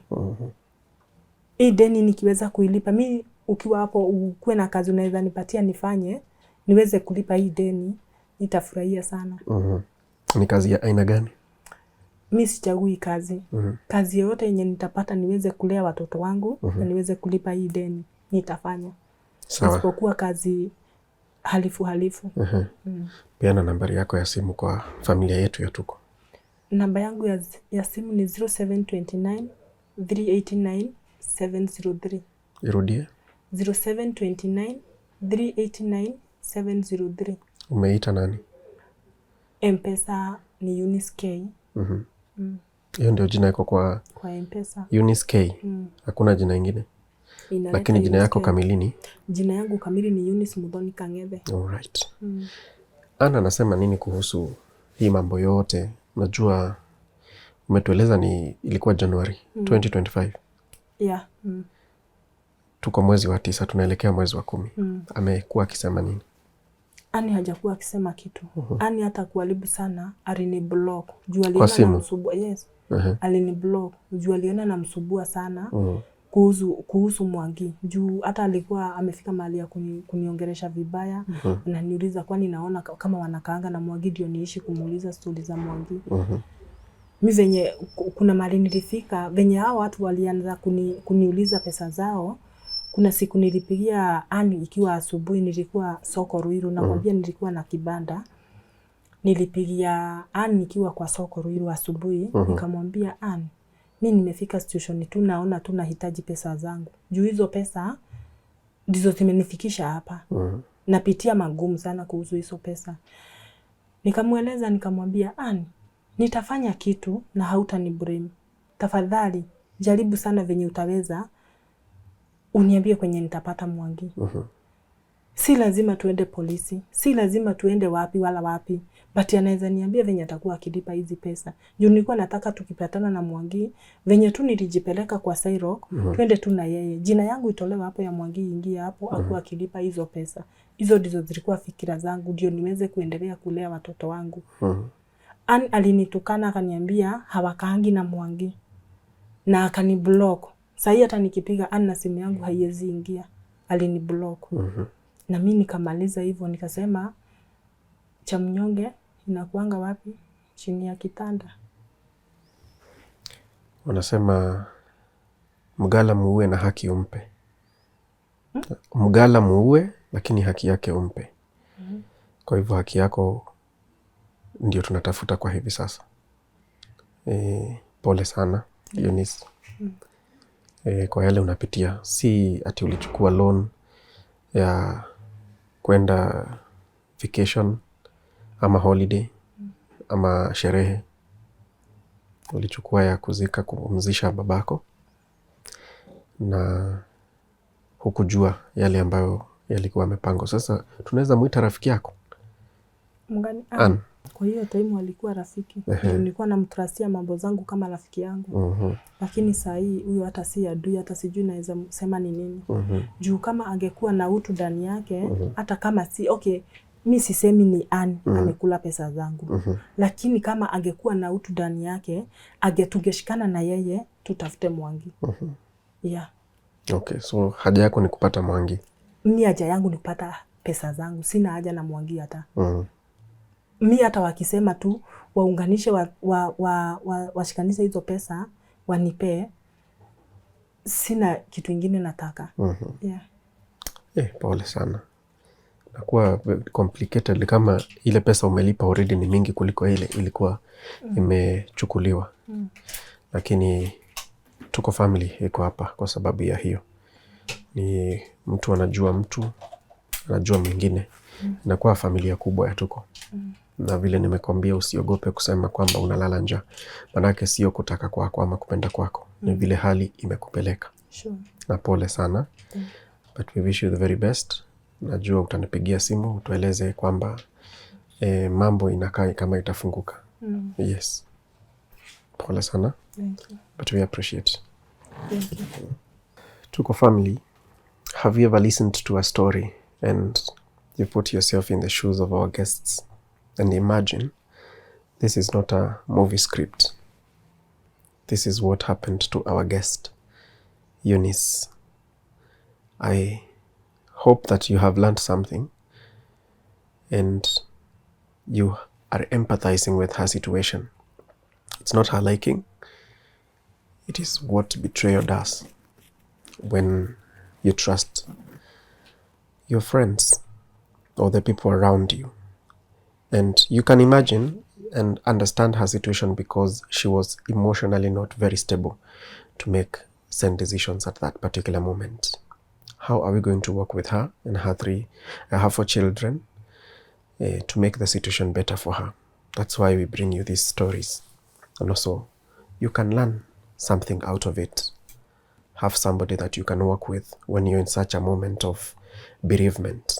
Speaker 2: Hii deni nikiweza kuilipa, mimi ukiwa hapo ukuwe na kazi unaweza nipatia nifanye, niweze kulipa hii deni, nitafurahia sana.
Speaker 3: Ni kazi ya aina gani?
Speaker 2: Mimi sichagui kazi. Kazi yoyote yenye nitapata niweze kulea watoto wangu na niweze kulipa hii deni, nitafanya.
Speaker 3: Sawa.
Speaker 2: Isipokuwa kazi halifu.
Speaker 3: Peana nambari yako ya simu kwa familia yetu ya Tuko.
Speaker 1: Namba yangu ya simu ni 0729 389 703.
Speaker 3: Irudie.
Speaker 1: 0729 389 703.
Speaker 3: Umeita nani?
Speaker 1: M-Pesa ni Eunice K.
Speaker 3: Hiyo ndio jina yako kwa
Speaker 1: M-Pesa.
Speaker 3: Eunice K. Hakuna jina ingine. Lakini jina yako kamili ni?
Speaker 1: Jina yangu kamili ni Eunice Muthoni Kang'ethe.
Speaker 3: Alright. Anna anasema nini kuhusu hii mambo yote? Najua umetueleza ni ilikuwa January 2025.
Speaker 1: Yeah.
Speaker 3: Tuko mwezi wa 9, tunaelekea mwezi wa 10. Amekuwa akisema nini?
Speaker 1: Ani hajakuwa akisema kitu. Ani hata kuharibu sana, alini block. Juu aliona na msubua. Yes. Alini block. Juu aliona na msubua sana. Kuhusu Mwangi. Juu hata alikuwa amefika mahali ya kuniongelesha vibaya. Na niuliza kwani naona kama wanakaanga na Mwangi ndio niishi kumuuliza stori za Mwangi. Mimi venye kuna mahali nilifika, venye hao watu walianza kuniuliza pesa zao. Kuna siku nilipigia Ani ikiwa asubuhi, nilikuwa soko Ruiru, nakwambia nilikuwa na kibanda. Nilipigia Ani ikiwa kwa soko Ruiru asubuhi, nikamwambia Ani, mimi nimefika station tu, naona tu nahitaji pesa zangu. Juu hizo pesa ndizo zimenifikisha hapa. Napitia magumu sana kuhusu hizo pesa. Nikamueleza, nikamwambia Ani, nitafanya kitu na hautani blame. Tafadhali jaribu sana venye utaweza. Uniambie kwenye nitapata Mwangi. Si lazima tuende polisi. Si lazima tuende wapi wala wapi. But anaweza niambia venye atakuwa akilipa hizi pesa. Juu nilikuwa nataka tukipatana na Mwangi, venye tu nilijipeleka kwa Sairok, twende tu na yeye. Jina yangu itolewe hapo ya Mwangi ingie hapo, akuwa akilipa hizo pesa. Hizo ndizo zilikuwa fikira zangu, ndio niweze kuendelea kulea watoto wangu. Ani alinitukana akaniambia hawakaangi na Mwangi. Na akaniblock. Sasa hata nikipiga Ani na simu yangu haiwezi ingia. Aliniblock. Na mimi nikamaliza hivyo, nikasema cha mnyonge inakuanga wapi? Chini ya kitanda. Wanasema
Speaker 3: mgala muue na haki umpe. Mgala muue lakini haki yake umpe. Kwa hivyo haki yako ndio tunatafuta kwa hivi sasa. Pole sana Eunice. Kwa yale unapitia, si ati ulichukua loan ya kwenda vacation ama holiday ama sherehe. Ulichukua ya kuzika, kumzisha babako, na hukujua yale ambayo yalikuwa yamepangwa. Sasa tunaweza muita rafiki yako
Speaker 1: mgani? Kwa hiyo time alikuwa rafiki. Nilikuwa namtrustia mambo zangu kama rafiki yangu. Lakini saa hii huyo hata si adui, hata sijui naweza sema ni nini. Juu kama angekuwa na utu ndani yake, hata kama si okay, mimi sisemi ni Ann amekula pesa zangu. Lakini kama angekuwa na utu ndani yake, angetugeshikana na yeye tutafute Mwangi. Yeah.
Speaker 3: Okay, so haja yako ni kupata Mwangi.
Speaker 1: Mimi haja yangu ni kupata pesa zangu. Sina haja na Mwangi hata. Mimi hata wakisema tu waunganishe washikanishe hizo pesa wanipe, sina kitu ingine nataka. Yeah.
Speaker 3: Pole sana. Nakuwa complicated kama ile pesa umelipa already ni mingi kuliko ile ilikuwa imechukuliwa. Lakini tuko family iko hapa kwa sababu ya hiyo. Ni mtu anajua mwingine. Inakuwa familia kubwa ya tuko. Na vile nimekwambia usiogope kusema kwamba unalala njaa. Manake sio kutaka kwako ama kupenda kwako. Ni vile hali imekupeleka.
Speaker 1: Sure.
Speaker 3: Na pole sana. But we wish you the very best. Najua utanipigia simu utueleze kwamba mambo inakaa kama itafunguka. Yes. Pole sana.
Speaker 1: Thank you.
Speaker 3: But we appreciate.
Speaker 1: Thank you.
Speaker 3: Tuko family. Have you ever listened to a story and you put yourself in the shoes of our guests and imagine this is not a movie script. This is what happened to our guest, Eunice. I hope that you have learned something and you are empathizing with her situation. It's not her liking. It is what betrayal does when you trust your friends or the people around you. And you can imagine and understand her situation, because she was emotionally not very stable to make same decisions at that particular moment. How are we going to work with her and her 4 children to make the situation better for her? That's why we bring you these stories. And also, you can learn something out of it. Have somebody that you can work with when you're in such a moment of bereavement.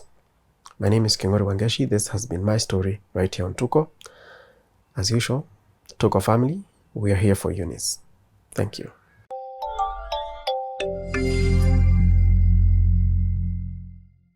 Speaker 3: My name is Kingori Wangeshi. This has been my story right here on Tuko. As usual, Tuko family, we are here for Eunice. Thank you.